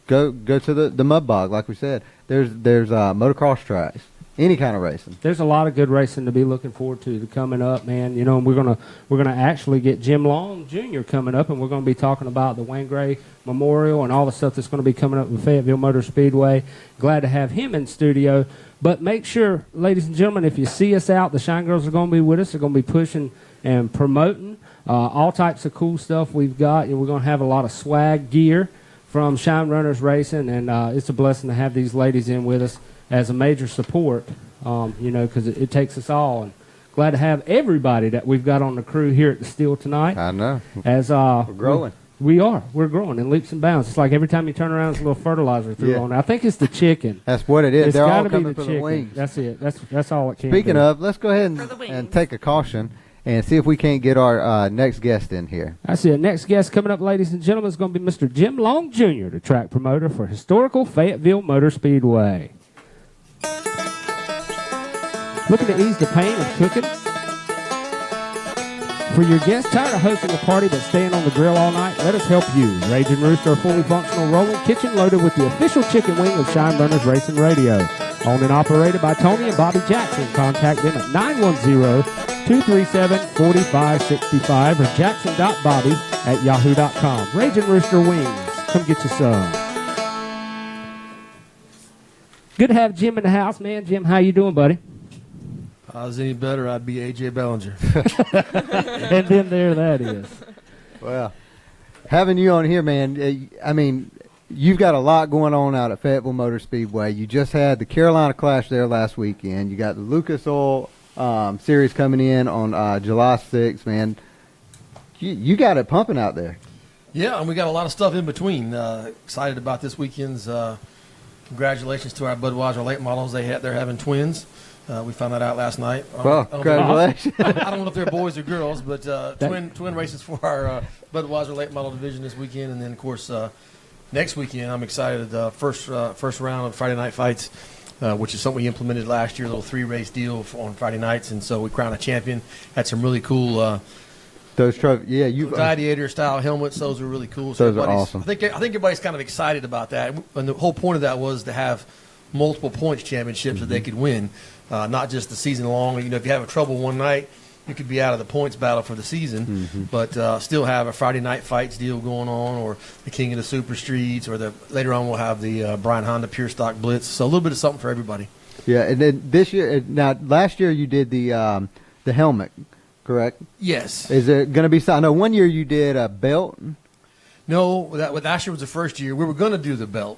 go to the mud bog, like we said. There's motocross tracks, any kind of racing. There's a lot of good racing to be looking forward to coming up, man. You know, and we're gonna actually get Jim Long Jr. coming up, and we're gonna be talking about the Wayne Gray Memorial and all the stuff that's going to be coming up with Fayetteville Motor Speedway. Glad to have him in studio. But make sure, ladies and gentlemen, if you see us out, the Shine Girls are going to be with us. They're going to be pushing and promoting all types of cool stuff we've got. And we're going to have a lot of swag gear from Shine Runners Racing, and it's a blessing to have these ladies in with us as a major support, you know, because it takes us all. And glad to have everybody that we've got on the crew here at the Steel tonight. I know. As we're growing. We're growing in leaps and bounds. It's like every time you turn around, there's a little fertilizer through on there. I think it's the chicken. That's what it is. It's They're all gotta be coming the for chicken. the wings. That's it. That's all it can Speaking be. of, let's go ahead For the wings. and take a caution and see if we can't get our next guest in here. I see. Next guest coming up, ladies and gentlemen, is going to be Mr. Jim Long Jr., the track promoter for historical Fayetteville Motor Speedway. Looking to ease the pain of cooking? For your guests tired of hosting a party but staying on the grill all night, let us help you. Ragin' Rooster, a fully functional rolling kitchen loaded with the official chicken wing of Shine Runners Racing Radio. Owned and operated by Tony and Bobby Jackson. Contact them at 910-237-4565 or jackson.bobby@yahoo.com. Ragin' Rooster Wings. Come get you some. Good to have Jim in the house, man. Jim, how you doing, buddy? If I was any better, I'd be A.J. Bellinger. And then there that is. Well, having you on here, man, I mean, you've got a lot going on out at Fayetteville Motor Speedway. You just had the Carolina Clash there last weekend. You got the Lucas Oil Series coming in on July 6th, man. You got it pumping out there. Yeah, and we got a lot of stuff in between. Excited about this weekend's. Congratulations to our Budweiser late models. They're having twins. We found that out last night. Well, congratulations. I don't know if they're boys or girls, but twin races for our Budweiser late model division this weekend. And then, of course, next weekend, I'm excited. First round of Friday night fights, which is something we implemented last year, a little 3-race deal on Friday nights. And so we crowned a champion. Had some really cool those trophies. Yeah, gladiator-style helmets. Those are really cool. So those are awesome. I think everybody's kind of excited about that. And the whole point of that was to have multiple points championships that they could win. Not just the season long. You know, if you have trouble one night, you could be out of the points battle for the season, but still have a Friday night fights deal going on, or the King of the Super Streets, or later on we'll have the Brian Honda Pure Stock Blitz. So a little bit of something for everybody. Yeah, and then this year, now last year you did the helmet, correct? Yes. Is it going to be? I know one year you did a belt. No, last year was the first year we were going to do the belt.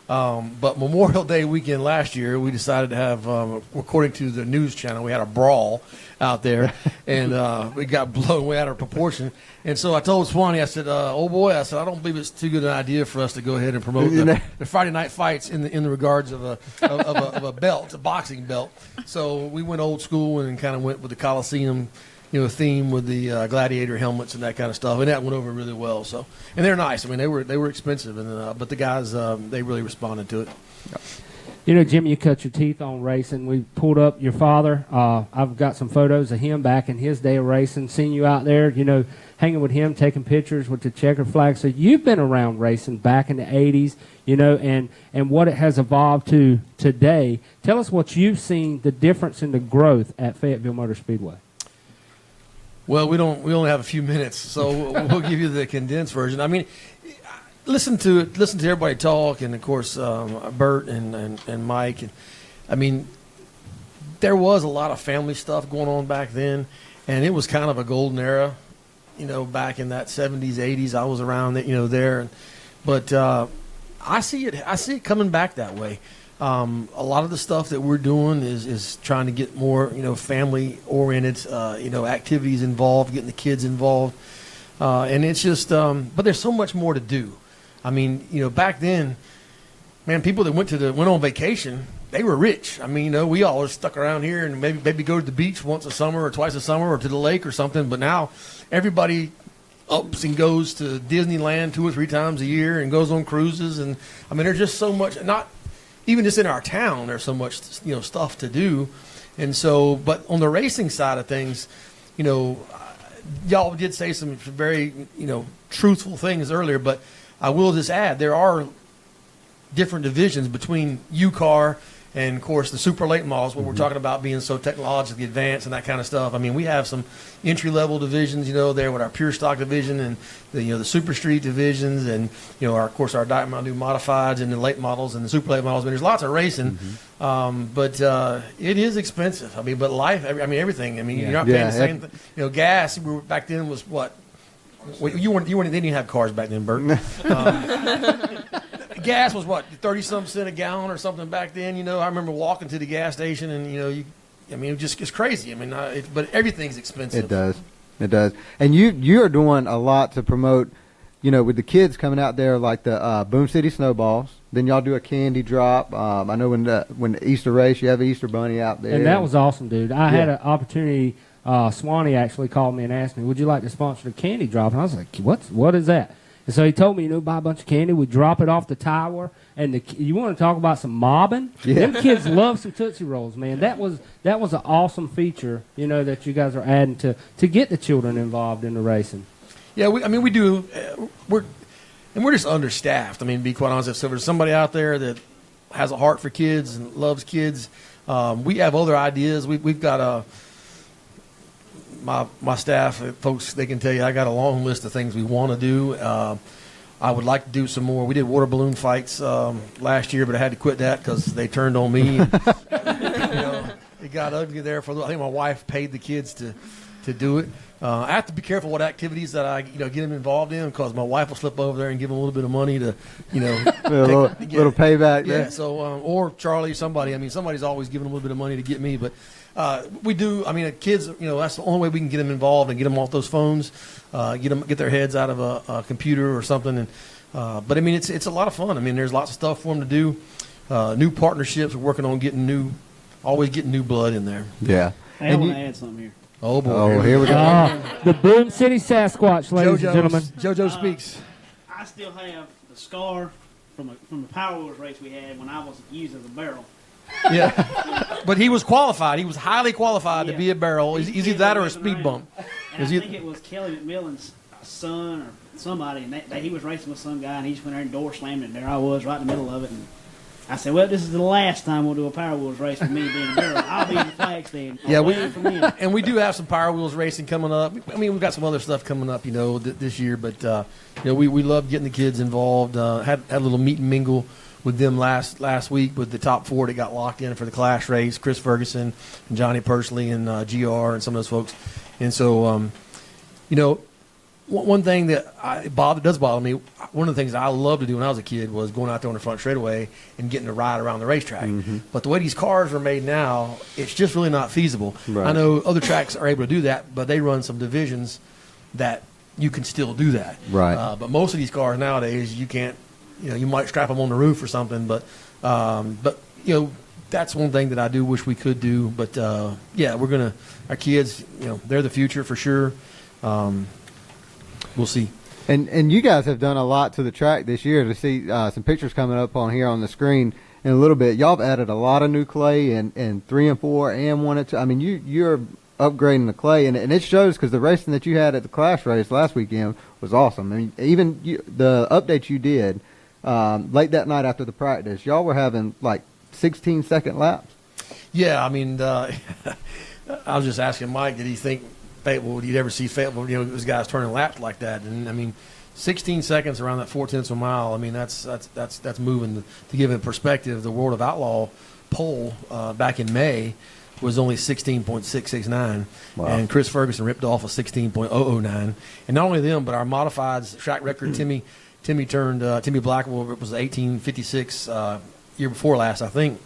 But Memorial Day weekend last year, we decided to have, according to the news channel, we had a brawl out there, and we got blown way out of proportion. And so I told Swanee, I said, "Oh boy," I said, "I don't believe it's too good an idea for us to go ahead and promote the Friday night fights in the regards of a belt, a boxing belt." So we went old school and kind of went with the Coliseum, theme with the gladiator helmets and that kind of stuff, and that went over really well. So, and they're nice. I mean, they were expensive, and but the guys they really responded to it. You know, Jim, you cut your teeth on racing. We pulled up your father. I've got some photos of him back in his day of racing. Seen you out there, hanging with him, taking pictures with the checker flag. So you've been around racing back in the '80s, and what it has evolved to today. Tell us what you've seen, the difference in the growth at Fayetteville Motor Speedway. Well, we only have a few minutes, so we'll give you the condensed version. I mean, listen to everybody talk, and of course Bert and Mike, and I mean, there was a lot of family stuff going on back then, and it was kind of a golden era, back in that 70s, 80s. I was around there, but I see it coming back that way. A lot of the stuff that we're doing is trying to get more, family-oriented, activities involved, getting the kids involved. And it's just, but there's so much more to do. I mean, back then, man, people that went on vacation, they were rich. I mean, we all are stuck around here and maybe go to the beach once a summer or twice a summer or to the lake or something. But now everybody ups and goes to Disneyland 2 or 3 times a year and goes on cruises. And I mean, there's just so much, not even just in our town, there's so much, stuff to do. And so, but on the racing side of things, y'all did say some very, truthful things earlier, but I will just add, there are different divisions between U-Car and, of course, the super late models, what we're talking about being so technologically advanced and that kind of stuff. I mean, we have some entry-level divisions, there with our pure stock division and the super street divisions and, of course, our Diamond Mountain Dew modifieds and the late models and the super late models. I mean, there's lots of racing, but it is expensive. I mean, but life, everything. I mean, you're not paying the same thing. Gas back then was what? You weren't. They didn't even have cars back then, Bert. Gas was what, 30-some cents a gallon or something back then. I remember walking to the gas station, and it's crazy. I mean, but everything's expensive. It does. And you are doing a lot to promote, with the kids coming out there, like the Boom City Snowballs. Then y'all do a candy drop. I know when the Easter race, you have an Easter bunny out there. And that was awesome, dude. I had an opportunity. Swanee actually called me and asked me, "Would you like to sponsor the candy drop?" And I was like, "What is that?" And so he told me, buy a bunch of candy. We drop it off the tower. And you want to talk about some mobbing? Yeah. Them kids love some Tootsie Rolls, man. That was an awesome feature, that you guys are adding to get the children involved in the racing. Yeah, we do. We're just understaffed. I mean, to be quite honest, if there's somebody out there that has a heart for kids and loves kids. We have other ideas. We've got my staff, folks, they can tell you I got a long list of things we want to do. I would like to do some more. We did water balloon fights last year, but I had to quit that because they turned on me. It got ugly there for a little. I think my wife paid the kids to do it. I have to be careful what activities that I get them involved in because my wife will slip over there and give them a little bit of money to little payback yeah. there. So or Charlie, somebody. I mean, somebody's always giving them a little bit of money to get me, but we do. I mean, kids. That's the only way we can get them involved and get them off those phones, get their heads out of a computer or something. And but I mean, it's a lot of fun. I mean, there's lots of stuff for them to do. New partnerships. We're working on always getting new blood in there. Yeah. Hey, I want to add something here. Oh boy! Oh, here we go. The Boom City Sasquatch, ladies and gentlemen. JoJo speaks. I still have the scar from the Power Wheels race we had when I was used as a barrel. Yeah, but he was qualified. He was highly qualified to be a barrel. Is either that or a speed bump? And I think it was Kelly McMillan's son or somebody, and he was racing with some guy, and he just went there and door slammed it. And there I was, right in the middle of it. And I said, "Well, this is the last time we'll do a Power Wheels race with me being a barrel. I'll be in the flag stand." Yeah, and we do have some Power Wheels racing coming up. I mean, we've got some other stuff coming up, this year. But we love getting the kids involved. Had a little meet and mingle with them last week with the top 4 that got locked in for the Clash race: Chris Ferguson, and Johnny Pursley, and GR, and some of those folks. And so, one thing that does bother me, one of the things that I loved to do when I was a kid was going out there on the front straightaway and getting to ride around the racetrack. Mm-hmm. But the way these cars are made now, it's just really not feasible. Right. I know other tracks are able to do that, but they run some divisions that you can still do that. Right. But most of these cars nowadays, you can't. You might strap them on the roof or something, but that's one thing that I do wish we could do. But our kids, they're the future for sure. We'll see. And you guys have done a lot to the track this year. To see some pictures coming up on here on the screen in a little bit. Y'all have added a lot of new clay in 3 and 4 and 1 and 2. I mean, you're upgrading the clay, and it shows because the racing that you had at the Clash race last weekend was awesome. I mean, even the updates you did late that night after the practice, y'all were having like 16-second laps. Yeah, I mean, I was just asking Mike, did he think Fayetteville, would you ever see Fayetteville, those guys turning laps like that? And I mean, 16 seconds around that 0.4 of a mile. I mean, that's moving. To give it perspective, the World of Outlaw poll back in May was only 16.669, wow. And Chris Ferguson ripped off a 16.009. And not only them, but our modifieds track record, Timmy Blackwell was 1856 year before last, I think.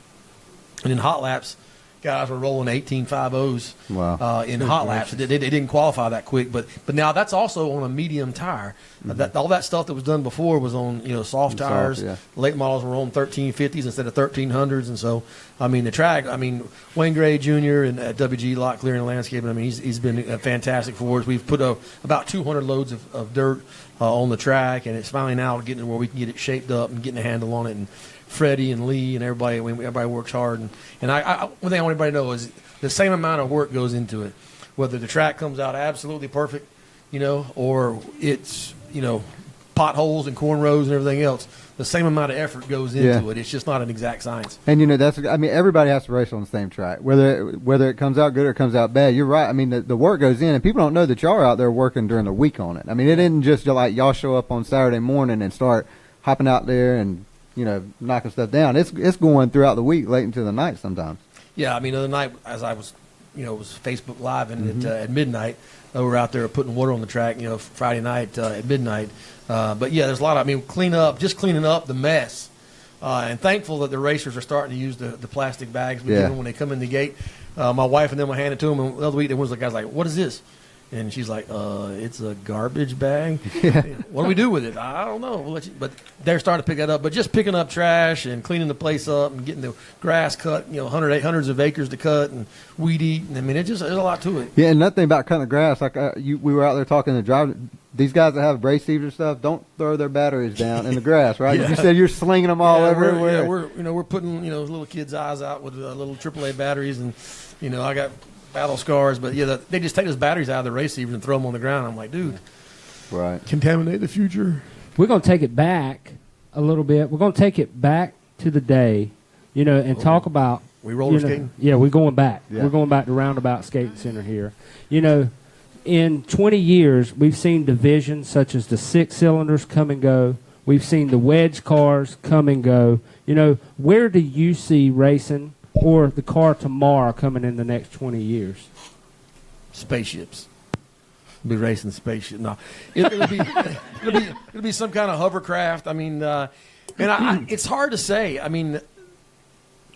And in hot laps, guys were rolling 18.50s wow. In hot laps. They didn't qualify that quick, but now that's also on a medium tire. Mm-hmm. All that stuff that was done before was on soft tires. Yeah. Late models were on 1350s instead of 1300s, and so I mean the track. I mean Wayne Gray Jr. and WG Lot Clearing and Landscaping. I mean he's been fantastic for us. We've put about 200 loads of dirt on the track, and it's finally now getting to where we can get it shaped up and getting a handle on it. And Freddie and Lee and everybody works hard. And I one thing I want everybody to know is the same amount of work goes into it. Whether the track comes out absolutely perfect, or it's, potholes and cornrows and everything else, the same amount of effort goes into it. It's just not an exact science. And, everybody has to race on the same track. Whether it comes out good or it comes out bad, you're right. I mean, the work goes in, and people don't know that y'all are out there working during the week on it. I mean, it isn't just like y'all show up on Saturday morning and start hopping out there and knocking stuff down. It's going throughout the week, late into the night sometimes. Yeah, I mean, the other night as I was, it was Facebook Live, and at midnight, we were out there putting water on the track. Friday night at midnight. But yeah, there's a lot of, cleaning up the mess, and thankful that the racers are starting to use the plastic bags we give them when they come in the gate. My wife and them, I handed to them, and the other week there was the guy's like, "What is this?" And she's like, it's a garbage bag. What do we do with it? I don't know. We'll let you. But they're starting to pick that up. But just picking up trash and cleaning the place up and getting the grass cut, hundreds of acres to cut and weed eat. I mean, there's a lot to it. Yeah, and nothing about cutting the grass. Like we were out there talking to the driver. These guys that have brace seeds and stuff, don't throw their batteries down in the grass, right? You said you're slinging them all everywhere. We're putting little kids' eyes out with little AAA batteries, and I got battle scars, but they just take those batteries out of the race receivers and throw them on the ground. I'm like, dude, right? Contaminate the future. We're going to take it back a little bit. We're going to take it back to the day You know, and talk about We roller you know, skating? Yeah, we're going back. Yeah. We're going back to Roundabout Skating Center here. You know, in 20 years, we've seen divisions such as the 6 cylinders come and go. We've seen the wedge cars come and go. You know, where do you see racing or the car tomorrow coming in the next 20 years? Spaceships. We'll be racing spaceships. No, it'll be some kind of hovercraft. I mean, it's hard to say. I mean,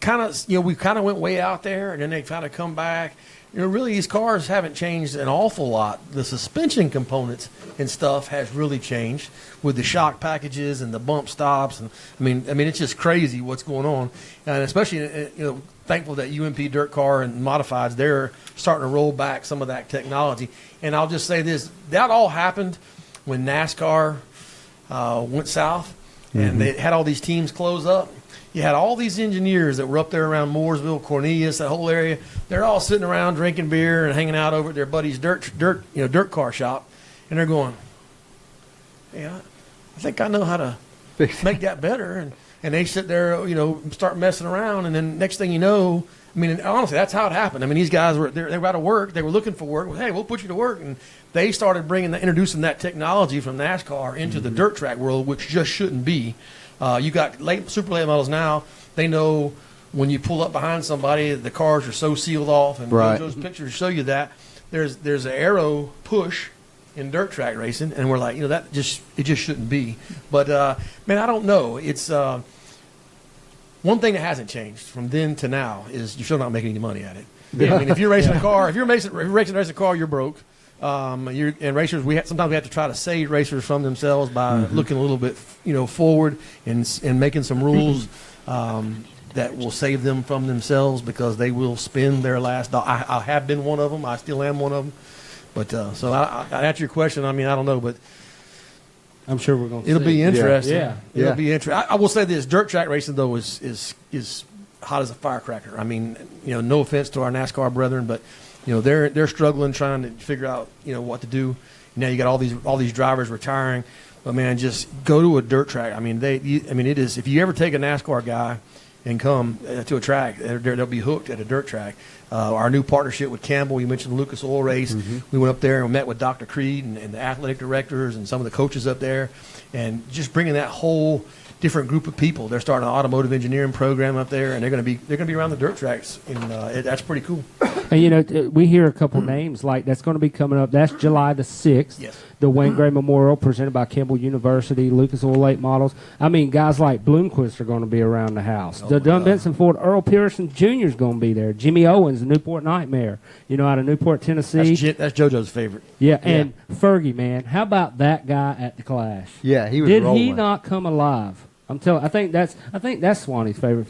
we kind of went way out there, and then they kind of come back. You know, really, these cars haven't changed an awful lot. The suspension components and stuff has really changed with the shock packages and the bump stops. And I mean, it's just crazy what's going on. And especially, thankful that UMP Dirt Car and Modifieds, they're starting to roll back some of that technology. And I'll just say this: that all happened when NASCAR went south, and they had all these teams close up. You had all these engineers that were up there around Mooresville, Cornelius, that whole area. They're all sitting around drinking beer and hanging out over at their buddy's dirt car shop, and they're going, "Hey, I think I know how to make that better." And they sit there, start messing around, and then next thing you know, I mean, honestly, that's how it happened. I mean, these guys they were out of work. They were looking for work. Well, hey, we'll put you to work, and they started introducing that technology from NASCAR into the dirt track world, which just shouldn't be. You got super late models now. They know when you pull up behind somebody, the cars are so sealed off, and right. those pictures show you that. There's an aero push in dirt track racing, and we're like, it just shouldn't be. But man, I don't know. It's one thing that hasn't changed from then to now is you're still not making any money at it. I mean, if you're racing a car, if you're racing a car, you're broke. And racers, sometimes we have to try to save racers from themselves by looking a little bit, forward and making some rules that will save them from themselves, because they will spend their last dollar. I have been one of them. I still am one of them. But so I answer your question. I mean, I don't know, but I'm sure we're going to. It'll be interesting. Yeah. It'll be interesting. I will say this: dirt track racing though is hot as a firecracker. I mean, no offense to our NASCAR brethren, but they're struggling trying to figure out what to do. Now you got all these drivers retiring, but man, just go to a dirt track. I mean, it is. If you ever take a NASCAR guy and come to a track, they'll be hooked at a dirt track. Our new partnership with Campbell, you mentioned the Lucas Oil Race. We went up there and met with Dr. Creed and the athletic directors and some of the coaches up there, and just bringing that whole different group of people. They're starting an automotive engineering program up there, and they're going to be around the dirt tracks, and that's pretty cool. And we hear a couple names like that's going to be coming up. That's July the 6th. Yes. The Wayne Gray Memorial presented by Campbell University, Lucas Oil Lake Models. I mean, guys like Bloomquist are going to be around the house. The Dunn Benson Ford, Earl Pearson Jr. is going to be there. Jimmy Owens, the Newport Nightmare, out of Newport, Tennessee. That's JoJo's favorite. Yeah, and Fergie, man, how about that guy at the Clash? Yeah, he was Did rolling. he not come alive? I'm telling. I think that's Swanee's favorite.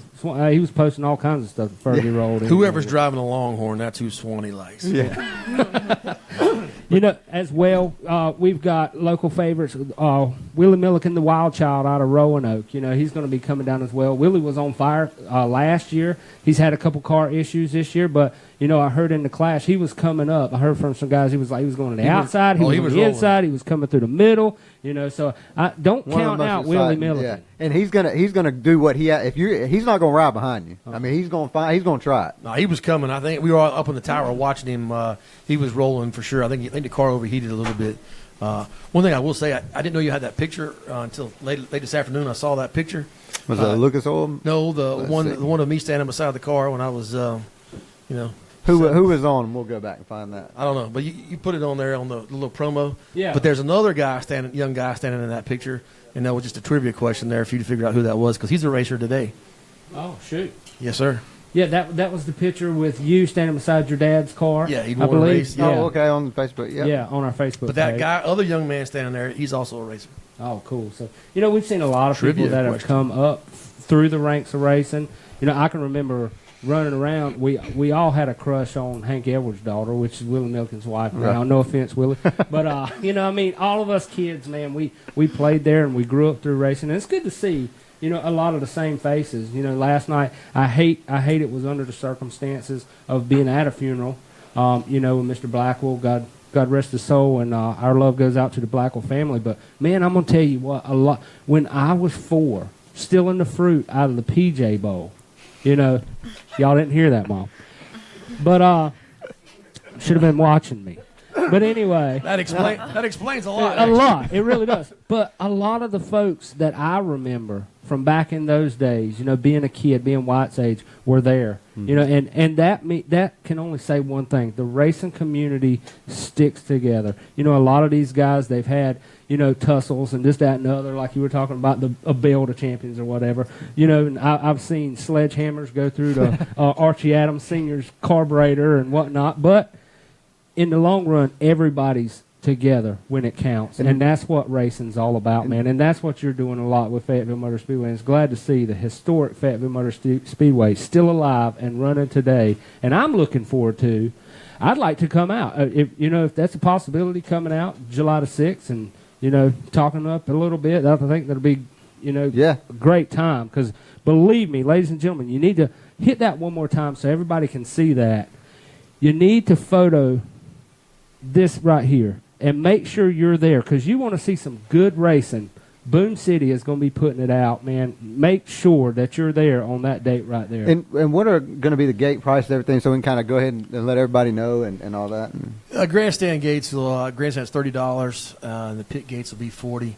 He was posting all kinds of stuff. Fergie rolled in. Whoever's driving a Longhorn, that's who Swanee likes. Yeah. As well, we've got local favorites. Willie Milliken, the Wild Child out of Roanoke. He's going to be coming down as well. Willie was on fire last year. He's had a couple car issues this year, but I heard in the Clash he was coming up. I heard from some guys he was going to the outside. He was on the rolling. inside. He was coming through the middle. So I don't count out Willie Milliken. Yeah. And he's gonna do what he's not gonna ride behind you. I mean, he's gonna try it. No, he was coming. I think we were all up in the tower watching him. He was rolling for sure. I think the car overheated a little bit. One thing I will say, I didn't know you had that picture until late this afternoon. I saw that picture. Was it Lucas Oil? No, the one of me standing beside the car when I was, Who was on? We'll go back and find that. I don't know, but you put it on there on the little promo. Yeah. But there's another young guy standing in that picture, and that was just a trivia question there for you to figure out who that was, because he's a racer today. Oh shoot. Yes, sir. Yeah, that was the picture with you standing beside your dad's car. Yeah, he I won a believe. race. Yeah. Oh, okay, on Facebook. Yeah. Yeah, on our Facebook. But that page. guy, other young man standing there, he's also a racer. Oh, cool. So we've seen a lot of Trivia people that have question. come up through the ranks of racing. I can remember running around. We all had a crush on Hank Edwards' daughter, which is Willie Milliken's wife now. Right. No offense, Willie, but all of us kids, man, we played there and we grew up through racing. And it's good to see. A lot of the same faces. Last night, I hate it was under the circumstances of being at a funeral. With Mr. Blackwell, God rest his soul, and our love goes out to the Blackwell family. But man, I'm gonna tell you what, a lot. When I was 4, still in the fruit out of the PJ Bowl, You know, y'all didn't hear that, Mom. But should have been watching me. But anyway, That explains a lot. a lot. It really does. But a lot of the folks that I remember from back in those days, you know, being a kid, being White's age, were there. You know, and that can only say one thing: the racing community sticks together. You know, a lot of these guys, they've had, you know, tussles and this, that, and the other, like you were talking about a bill to Champions or whatever. You know, and I've seen sledgehammers go through the Archie Adams Sr.'s carburetor and whatnot. But in the long run, everybody's together when it counts, and that's what racing's all about, man. And that's what you're doing a lot with Fayetteville Motor Speedway. And it's glad to see the historic Fayetteville Motor Speedway still alive and running today. And I'm looking forward to. I'd like to come out, if that's a possibility, coming out July the 6th, and talking up a little bit. I think that'll be, a great time. Because believe me, ladies and gentlemen, you need to hit that one more time so everybody can see that. You need to photo this right here and make sure you're there, because you want to see some good racing. Boone City is going to be putting it out, man. Make sure that you're there on that date right there. And what are going to be the gate price and everything, so we can kind of go ahead and let everybody know and all that? Grandstand gates, grandstand's $30, and the pit gates will be $40.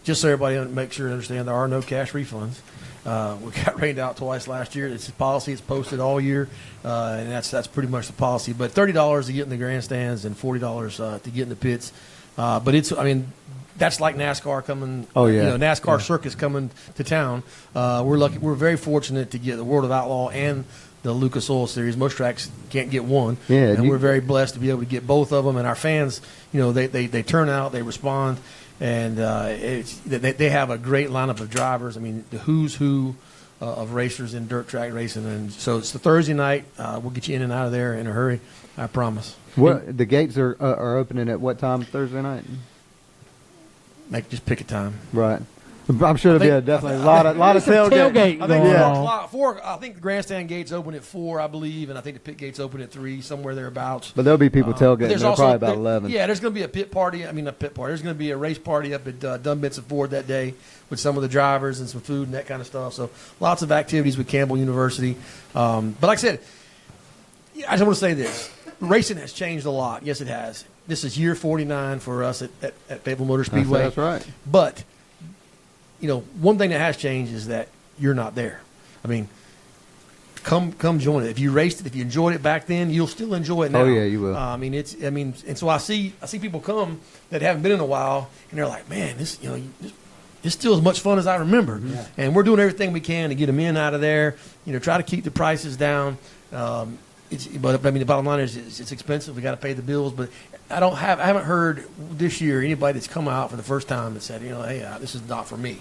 Just so everybody make sure to understand, there are no cash refunds. We got rained out twice last year. It's a policy. It's posted all year, and that's pretty much the policy. But $30 to get in the grandstands and $40 to get in the pits. But that's like NASCAR coming. Oh yeah, NASCAR circus coming to town. We're lucky. We're very fortunate to get the World of Outlaw and the Lucas Oil Series. Most tracks can't get one. Yeah, and we're very blessed to be able to get both of them. And our fans, they turn out, they respond. And they have a great lineup of drivers. I mean, the who's who of racers in dirt track racing. And so it's the Thursday night. We'll get you in and out of there in a hurry, I promise. The gates are opening at what time Thursday night? Just pick a time. Right. I'm sure there'll be definitely a lot of tailgate. I think the grandstand gates open at 4, I believe, and I think the pit gates open at 3, somewhere thereabouts. But there'll be people tailgating. There's probably about 11. Yeah, there's going to be a pit party. There's going to be a race party up at Dunbenson Ford that day with some of the drivers and some food and that kind of stuff. So lots of activities with Campbell University. But like I said, I just want to say this. Racing has changed a lot. Yes, it has. This is year 49 for us at Fayetteville Motor Speedway. That's right. But one thing that has changed is that you're not there. I mean, come join it. If you raced it, if you enjoyed it back then, you'll still enjoy it now. Oh yeah, you will. And so I see people come that haven't been in a while, and they're like, man, this still as much fun as I remember. Yeah. And we're doing everything we can to get them in out of there. Try to keep the prices down. But the bottom line is it's expensive. We got to pay the bills. But I haven't heard this year anybody that's come out for the first time that said, hey, this is not for me.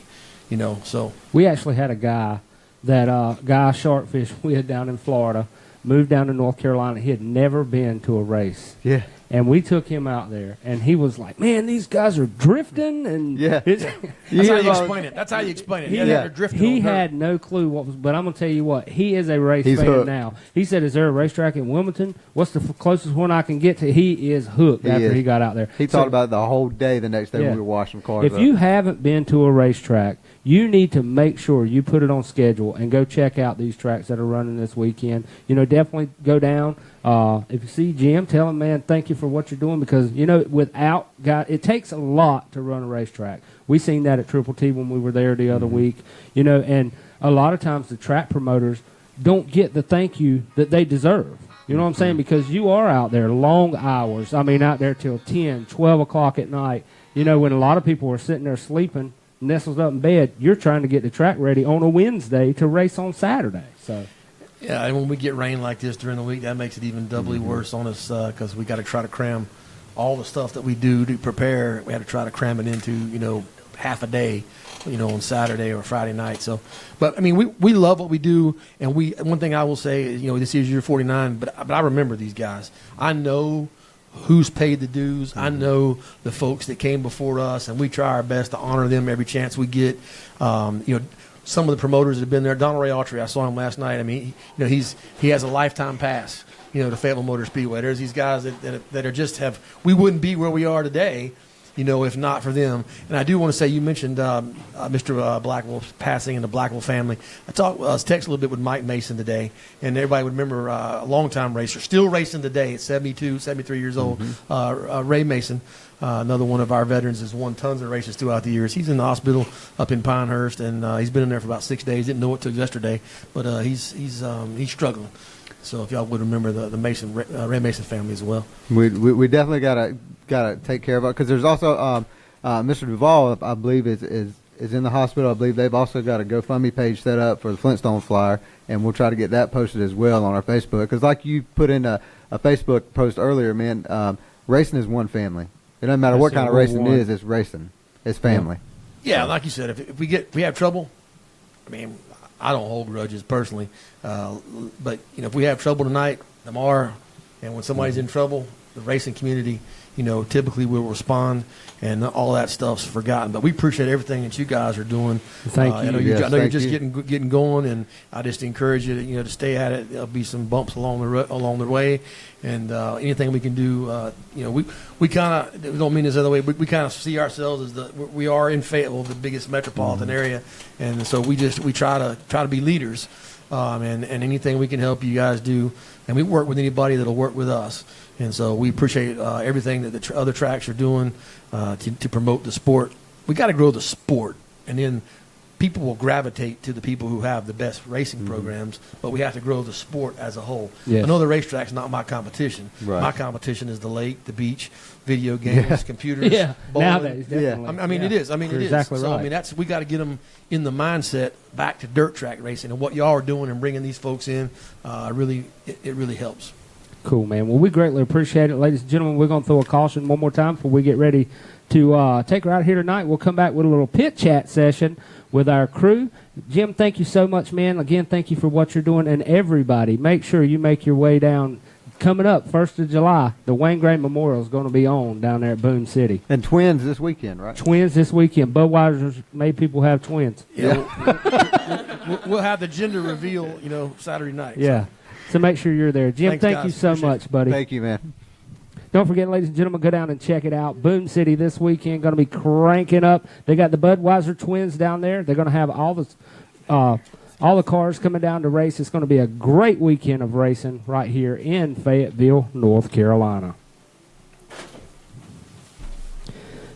So we actually had a guy that guy Sharkfish we had down in Florida, moved down to North Carolina. He had never been to a race. Yeah. And we took him out there, and he was like, man, these guys are drifting. And that's how you explain it. That's how you explain it. They're drifting. He had no clue what was, but I'm going to tell you what, he is a race fan hooked now. He said, is there a racetrack in Wilmington? What's the closest one I can get to? He is hooked he got out there. He talked about it the whole day the next day when we were washing cars If you haven't been to a racetrack, you need to make sure you put it on schedule and go check out these tracks that are running this weekend. Definitely go down. If you see Jim, tell him, man, thank you for what you're doing, because, it takes a lot to run a racetrack. We seen that at Triple T when we were there the other week, and a lot of times the track promoters don't get the thank you that they deserve. You know what I'm saying? Because you are out there long hours. Out there till 10, 12 o'clock at night, when a lot of people are sitting there sleeping, nestled up in bed, you're trying to get the track ready on a Wednesday to race on Saturday. So, yeah, and when we get rain like this during the week, that makes it even doubly worse on us, because we got to try to cram all the stuff that we do to prepare. We have to try to cram it into half a day, on Saturday or Friday night. So, but we love what we do, and one thing I will say is, this is year 49, but I remember these guys. I know who's paid the dues. I know the folks that came before us, and we try our best to honor them every chance we get. Some of the promoters that have been there. Donald Ray Autry, I saw him last night. He has a lifetime pass, to Fayetteville Motor Speedway. There's these guys that are just we wouldn't be where we are today if not for them. And I do want to say, you mentioned Mr. Blackwell's passing and the Blackwell family. I was texting a little bit with Mike Mason today, and everybody would remember a longtime racer, still racing today at 72, 73 years old, Ray Mason. Another one of our veterans has won tons of races throughout the years. He's in the hospital up in Pinehurst, and he's been in there for about 6 days. Didn't know it till yesterday, but he's struggling. So if y'all would remember the Mason Ray Mason family as well. We definitely gotta take care of it, because there's also Mr. Duvall, I believe, is in the hospital. I believe they've also got a GoFundMe page set up for the Flintstone Flyer, and we'll try to get that posted as well on our Facebook. Because like you put in a Facebook post earlier, man, racing is one family. It doesn't matter what kind of racing it is. It's racing. It's family. Yeah, like you said, if we have trouble, I mean, I don't hold grudges personally, but if we have trouble tonight, tomorrow, and when somebody's in trouble, the racing community, typically will respond, and all that stuff's forgotten. But we appreciate everything that you guys are doing. Thank you. I know you're just getting going, and I just encourage you to stay at it. There'll be some bumps along the way, and anything we can do. We kind of don't mean this other way, but we kind of see ourselves as we are in Fayetteville, the biggest metropolitan area, and so we try to be leaders, and anything we can help you guys do, and we work with anybody that'll work with us. And so we appreciate everything that the other tracks are doing to promote the sport. We got to grow the sport, and then people will gravitate to the people who have the best racing programs. But we have to grow the sport as a whole. Yes. I know the racetrack's not my competition. Right. My competition is the lake, the beach, video games, computers, bowling. Nowadays, definitely. I mean, it is. You're exactly So, right. I mean, we got to get them in the mindset back to dirt track racing, and what y'all are doing and bringing these folks in, it really helps. Cool, man. Well, we greatly appreciate it. Ladies and gentlemen, we're going to throw a caution one more time before we get ready to take her out here tonight. We'll come back with a little pit chat session with our crew. Jim, thank you so much, man. Again, thank you for what you're doing. And everybody, make sure you make your way down. Coming up, 1st of July, the Wayne Gray Memorial is going to be on down there at Boone City. And twins this weekend, right? Twins this weekend. Budweiser's made people have twins. Yeah. We'll have the gender reveal, Saturday night. Yeah. So make sure you're there. Jim, Thanks, thank guys. you so Appreciate much, buddy. Thank you, man. Don't forget, ladies and gentlemen, go down and check it out. Boone City this weekend, going to be cranking up. They got the Budweiser twins down there. They're going to have all the cars coming down to race. It's going to be a great weekend of racing right here in Fayetteville, North Carolina.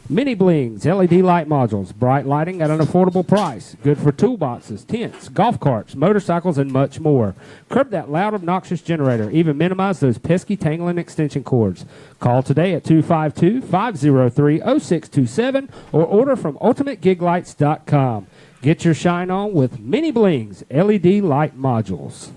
Mini-Blingz LED light modules, bright lighting at an affordable price. Good for toolboxes, tents, golf carts, motorcycles, and much more. Curb that loud, obnoxious generator. Even minimize those pesky tangling extension cords. Call today at 252-503-0627 or order from UltimateGigLights.com. Get your shine on with Mini-Blingz LED light modules.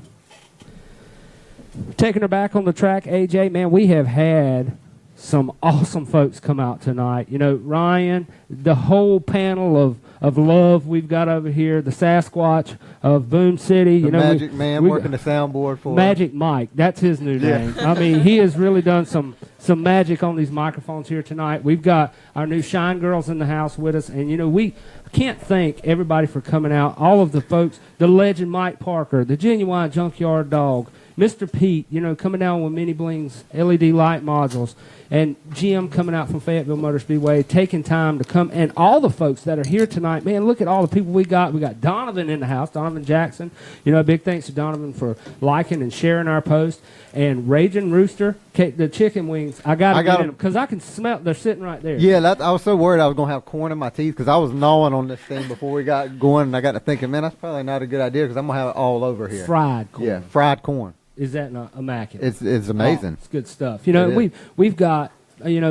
Taking her back on the track, AJ, man, we have had some awesome folks come out tonight. Ryan, the whole panel of love we've got over here, the Sasquatch of Boone City. The Magic Man working the soundboard for Magic Mike, that's his new name. I mean, he has really done some magic on these microphones here tonight. We've got our new Shine Girls in the house with us, and we can't thank everybody for coming out. All of the folks, the legend Mike Parker, the genuine Junkyard Dog, Mr. Pete, coming down with Mini-Blingz LED light modules, and Jim coming out from Fayetteville Motor Speedway, taking time to come, and all the folks that are here tonight. Man, look at all the people we got. We got Donovan in the house, Donovan Jackson. Big thanks to Donovan for liking and sharing our post. And Racin Rooster, the chicken wings, I got to get in them because I can smell they're sitting right there. Yeah, I was so worried I was going to have corn in my teeth because I was gnawing on this thing before we got going, and I got to thinking, man, that's probably not a good idea because I'm going to have it all over here. Fried corn. Yeah, fried corn. Is that not immaculate? It's amazing. It's good stuff. We've got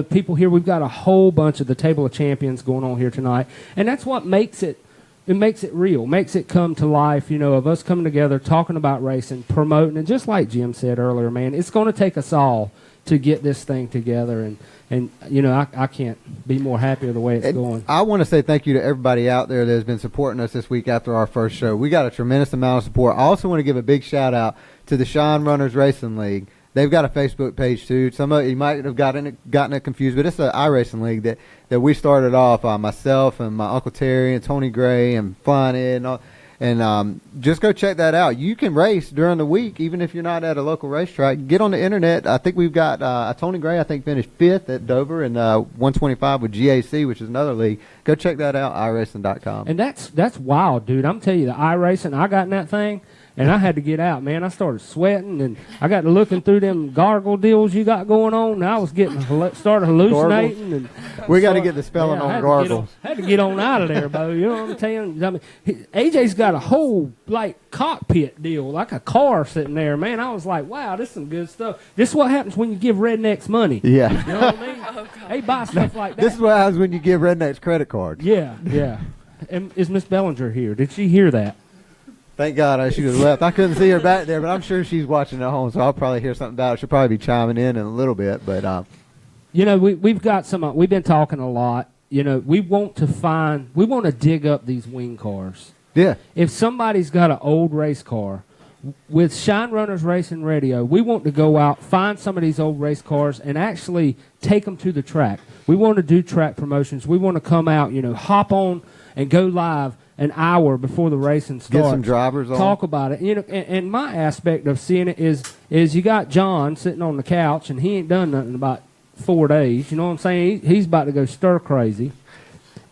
people here. We've got a whole bunch of the Table of Champions going on here tonight, and that's what makes it. It makes it real, makes it come to life. Of us coming together, talking about racing, promoting, and just like Jim said earlier, man, it's going to take us all to get this thing together. And I can't be more happier the way it's going. I want to say thank you to everybody out there that has been supporting us this week after our first show. We got a tremendous amount of support. I also want to give a big shout out to the Shine Runners Racing League. They've got a Facebook page too. Some of you might have gotten it confused, but it's an iRacing league that we started off. Myself and my Uncle Terry and Tony Gray and Flying Ed And just go check that out. You can race during the week, even if you're not at a local racetrack. Get on the internet. I think we've got Tony Gray, I think, finished 5th at Dover and 125 with GAC, which is another league. Go check that out, iRacing.com. And that's wild, dude. I'm telling you, the iRacing, I got in that thing, and I had to get out, man. I started sweating, and I got to looking through them gargle deals you got going on, and I was started hallucinating. And we got to get the spelling on gargles. Had to get on out of there, Bo. You know what I'm telling you? I mean, AJ's got a whole, cockpit deal, like a car sitting there, man. I was like, wow, this is some good stuff. This is what happens when you give rednecks money. Yeah. You know what I mean? They buy stuff like that. This is what happens when you give rednecks credit cards. Yeah, yeah. And is Miss Bellinger here? Did she hear that? Thank God she was left. I couldn't see her back there, but I'm sure she's watching at home, so I'll probably hear something about it. She'll probably be chiming in a little bit, but we've got some. We've been talking a lot. We want to dig up these wing cars. Yeah. If somebody's got an old race car, with Shine Runners Racing Radio, we want to go out, find some of these old race cars, and actually take them to the track. We want to do track promotions. We want to come out, hop on and go live an hour before the racing starts. Get some drivers on. Talk about it. And my aspect of seeing it is you got John sitting on the couch, and he ain't done nothing in about 4 days. You know what I'm saying? He's about to go stir crazy.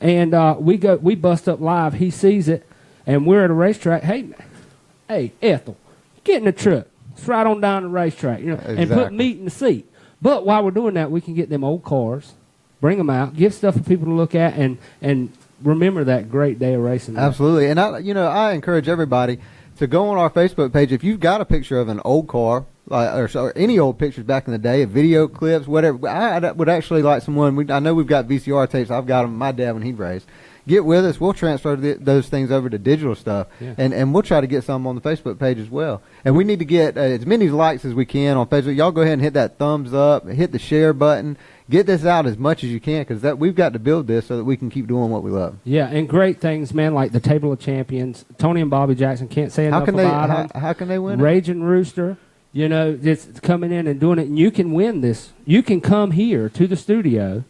And we bust up live. He sees it, and we're at a racetrack. Hey, Ethel, get in the truck. Let's ride on down the racetrack, and put meat in the seat. But while we're doing that, we can get them old cars, bring them out, give stuff for people to look at, and remember that great day of racing. Absolutely. And I encourage everybody to go on our Facebook page. If you've got a picture of an old car, or any old pictures back in the day, video clips, whatever, I would actually like someone. I know we've got VCR tapes. I've got them. My dad when he'd race. Get with us. We'll transfer those things over to digital stuff, and we'll try to get some on the Facebook page as well. And we need to get as many likes as we can on Facebook. Y'all go ahead and hit that thumbs up, hit the share button. Get this out as much as you can, because we've got to build this so that we can keep doing what we love. Yeah, and great things, man, like the Table of Champions. Tony and Bobby Jackson, can't say enough about them. How can they win it? Raging Rooster, just coming in and doing it. And you can win this. You can come here to the studio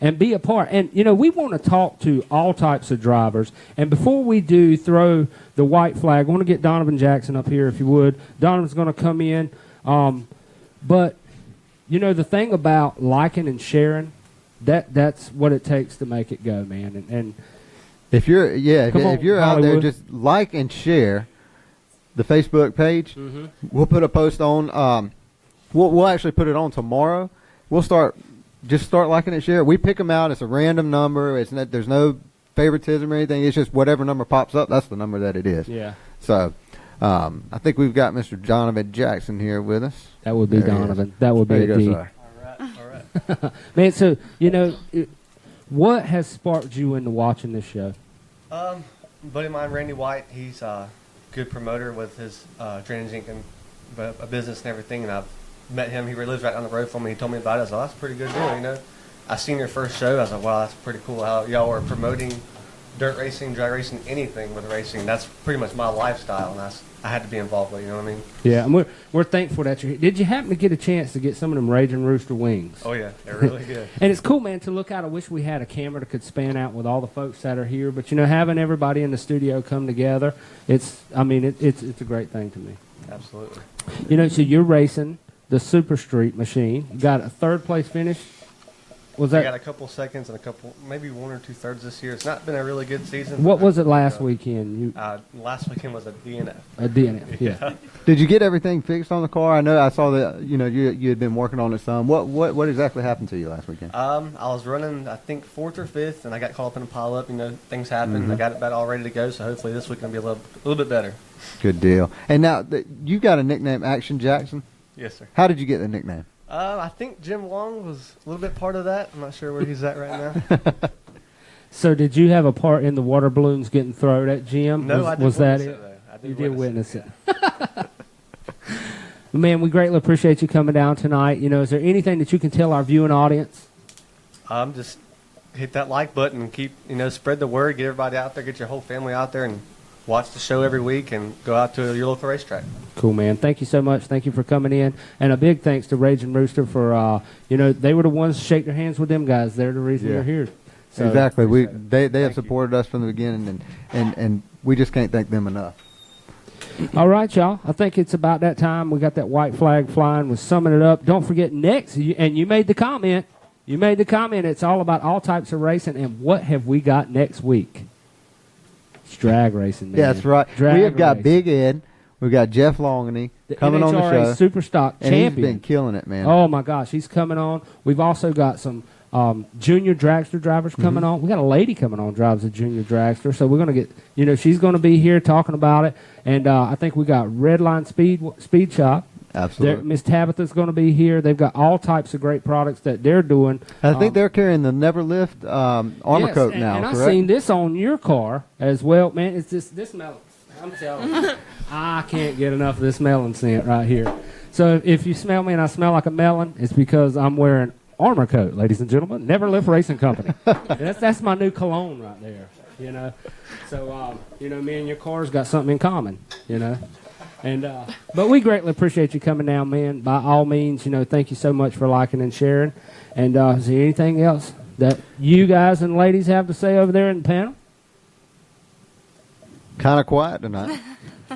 and be a part. And, we want to talk to all types of drivers. And before we do throw the white flag, I want to get Donovan Jackson up here, if you would. Donovan's going to come in. But the thing about liking and sharing, that's what it takes to make it go, man. And if you're out there, Hollywood, just like and share the Facebook page. Mm-hmm. We'll put a post on. We'll actually put it on tomorrow. We'll start liking and share. We pick them out. It's a random number. There's no favoritism or anything. It's just whatever number pops up. That's the number that it is. Yeah. So. I think we've got Mr. Donovan Jackson here with us. That would be there Donovan. That would be a D. All right. Man, so, what has sparked you into watching this show? Buddy of mine, Randy White, he's a good promoter with his Drainage Inc. and a business and everything, and I've met him. He lives right down the road from me. He told me about it. I was like, that's a pretty good deal, I seen your first show. I was like, wow, that's pretty cool how y'all are promoting dirt racing, drag racing, anything with racing. That's pretty much my lifestyle, and I had to be involved with it, you know what I mean? Yeah, and we're thankful that you're here. Did you happen to get a chance to get some of them Raging Rooster wings? Oh, yeah, they're really good. And it's cool, man, to look out. I wish we had a camera that could span out with all the folks that are here. But, having everybody in the studio come together, it's a great thing to me. Absolutely. So you're racing the Super Street machine. You got a third-place finish. I got a couple seconds and maybe 1 or 2 thirds this year. It's not been a really good season. What was it last weekend? Last weekend was a DNF. A DNF, yeah. Did you get everything fixed on the car? I know I saw that you had been working on it some. What exactly happened to you last weekend? I was running, I think, 4th or 5th, and I got caught up in a pile up. Things happen. Mm-hmm. I got it about all ready to go, so hopefully this week will be a little bit better. Good deal. And now you got a nickname, Action Jackson. Yes, sir. How did you get the nickname? I think Jim Long was a little bit part of that. I'm not sure where he's at right now. So did you have a part in the water balloons getting thrown at Jim? No, I didn't. Was that it? You did witness it. Man, we greatly appreciate you coming down tonight. Is there anything that you can tell our viewing audience? Just hit that like button and keep, spread the word, get everybody out there, get your whole family out there, and watch the show every week and go out to your local racetrack. Cool, man. Thank you so much. Thank you for coming in. And a big thanks to Raging Rooster for, they were the ones to shake their hands with them guys. They're the reason they're here. So, exactly. They have supported us from the beginning, and we just can't thank them enough. All right, y'all. I think it's about that time. We got that white flag flying. We're summing it up. Don't forget next, and you made the comment. You made the comment. It's all about all types of racing. And what have we got next week? It's drag racing, man. Yeah, that's right. Drag We have got racing. Big Ed. We've got Jeff Longany coming on the NHRA show. Super Stock and champion. he's been killing it, man. Oh, my gosh. He's coming on. We've also got some junior dragster drivers coming on. We got a lady coming on, drives a junior dragster. So we're going to get, she's going to be here talking about it. And I think we got Redline Speed Shop. Absolutely. Miss Tabitha's going to be here. They've got all types of great products that they're doing. I think they're carrying the Never Lift armor Yes, coat and, now, and correct? I've seen this on your car as well. Man, it's this melon. I'm telling you, I can't get enough of this melon scent right here. So if you smell me and I smell like a melon, it's because I'm wearing armor coat, ladies and gentlemen. Never Lift Racing Company. that's my new cologne right there, So, me and your car's got something in common, And but we greatly appreciate you coming down, man. By all means, thank you so much for liking and sharing. And is there anything else that you guys and ladies have to say over there in the panel? Kind of quiet tonight.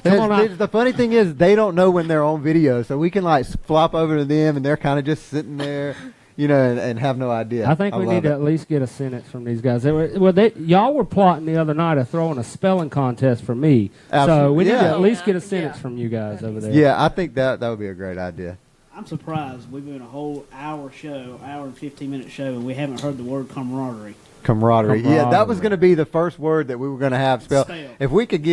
Come on out. The funny thing is, they don't know when they're on video, so we can flop over to them, and they're kind of just sitting there, and have no idea. I think we need to at least get a sentence from these guys. Y'all were plotting the other night of throwing a spelling contest for me, so we need to at least get a sentence from you guys over there. Yeah, I think that would be a great idea. I'm surprised. We've been a whole hour and 15-minute show, and we haven't heard the word camaraderie. Camaraderie. Yeah, that was going to be the first word that we were going to have spelled. If we could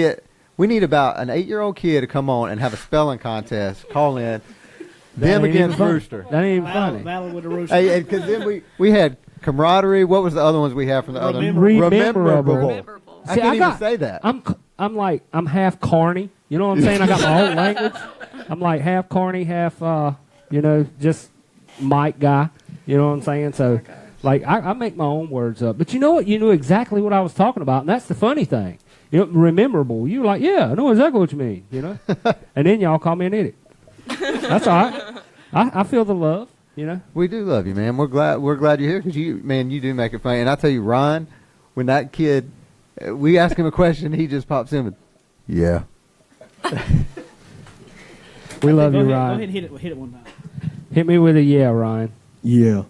we need about an 8-year-old kid to come on and have a spelling contest, call in, them against Rooster. That ain't even funny. Battle with the Rooster. Hey, because then we had camaraderie. What was the other ones we had from the other? Rememberable. I can't even say that. I'm half Carney. You know what I'm saying? I got my own language. I'm like half Carney, half just Mike guy. You know what I'm saying? So, I make my own words up. But you know what? You knew exactly what I was talking about, and that's the funny thing. Rememberable. You were like, yeah, I know exactly what you mean. And then y'all call me an idiot. That's all right. I feel the love. We do love you, man. We're glad you're here because you do make it funny. And I tell you, Ryan, when that kid, we ask him a question, he just pops in with, yeah. We love you, Go Ryan. ahead and hit it one time. Hit me with a yeah, Ryan. Yeah.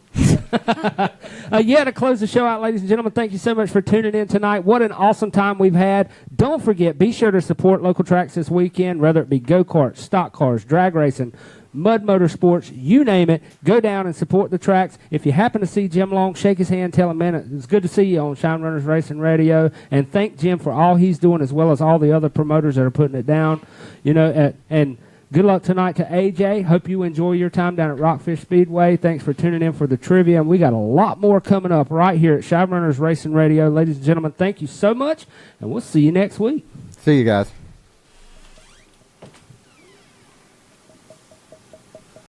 To close the show out, ladies and gentlemen, thank you so much for tuning in tonight. What an awesome time we've had. Don't forget, be sure to support local tracks this weekend, whether it be go-karts, stock cars, drag racing, mud motorsports, you name it. Go down and support the tracks. If you happen to see Jim Long, shake his hand, tell him, man, it's good to see you on Shine Runners Racing Radio. And thank Jim for all he's doing as well as all the other promoters that are putting it down. And good luck tonight to AJ. Hope you enjoy your time down at Rockfish Speedway. Thanks for tuning in for the trivia. And we got a lot more coming up right here at Shine Runners Racing Radio. Ladies and gentlemen, thank you so much, and we'll see you next week. See you guys.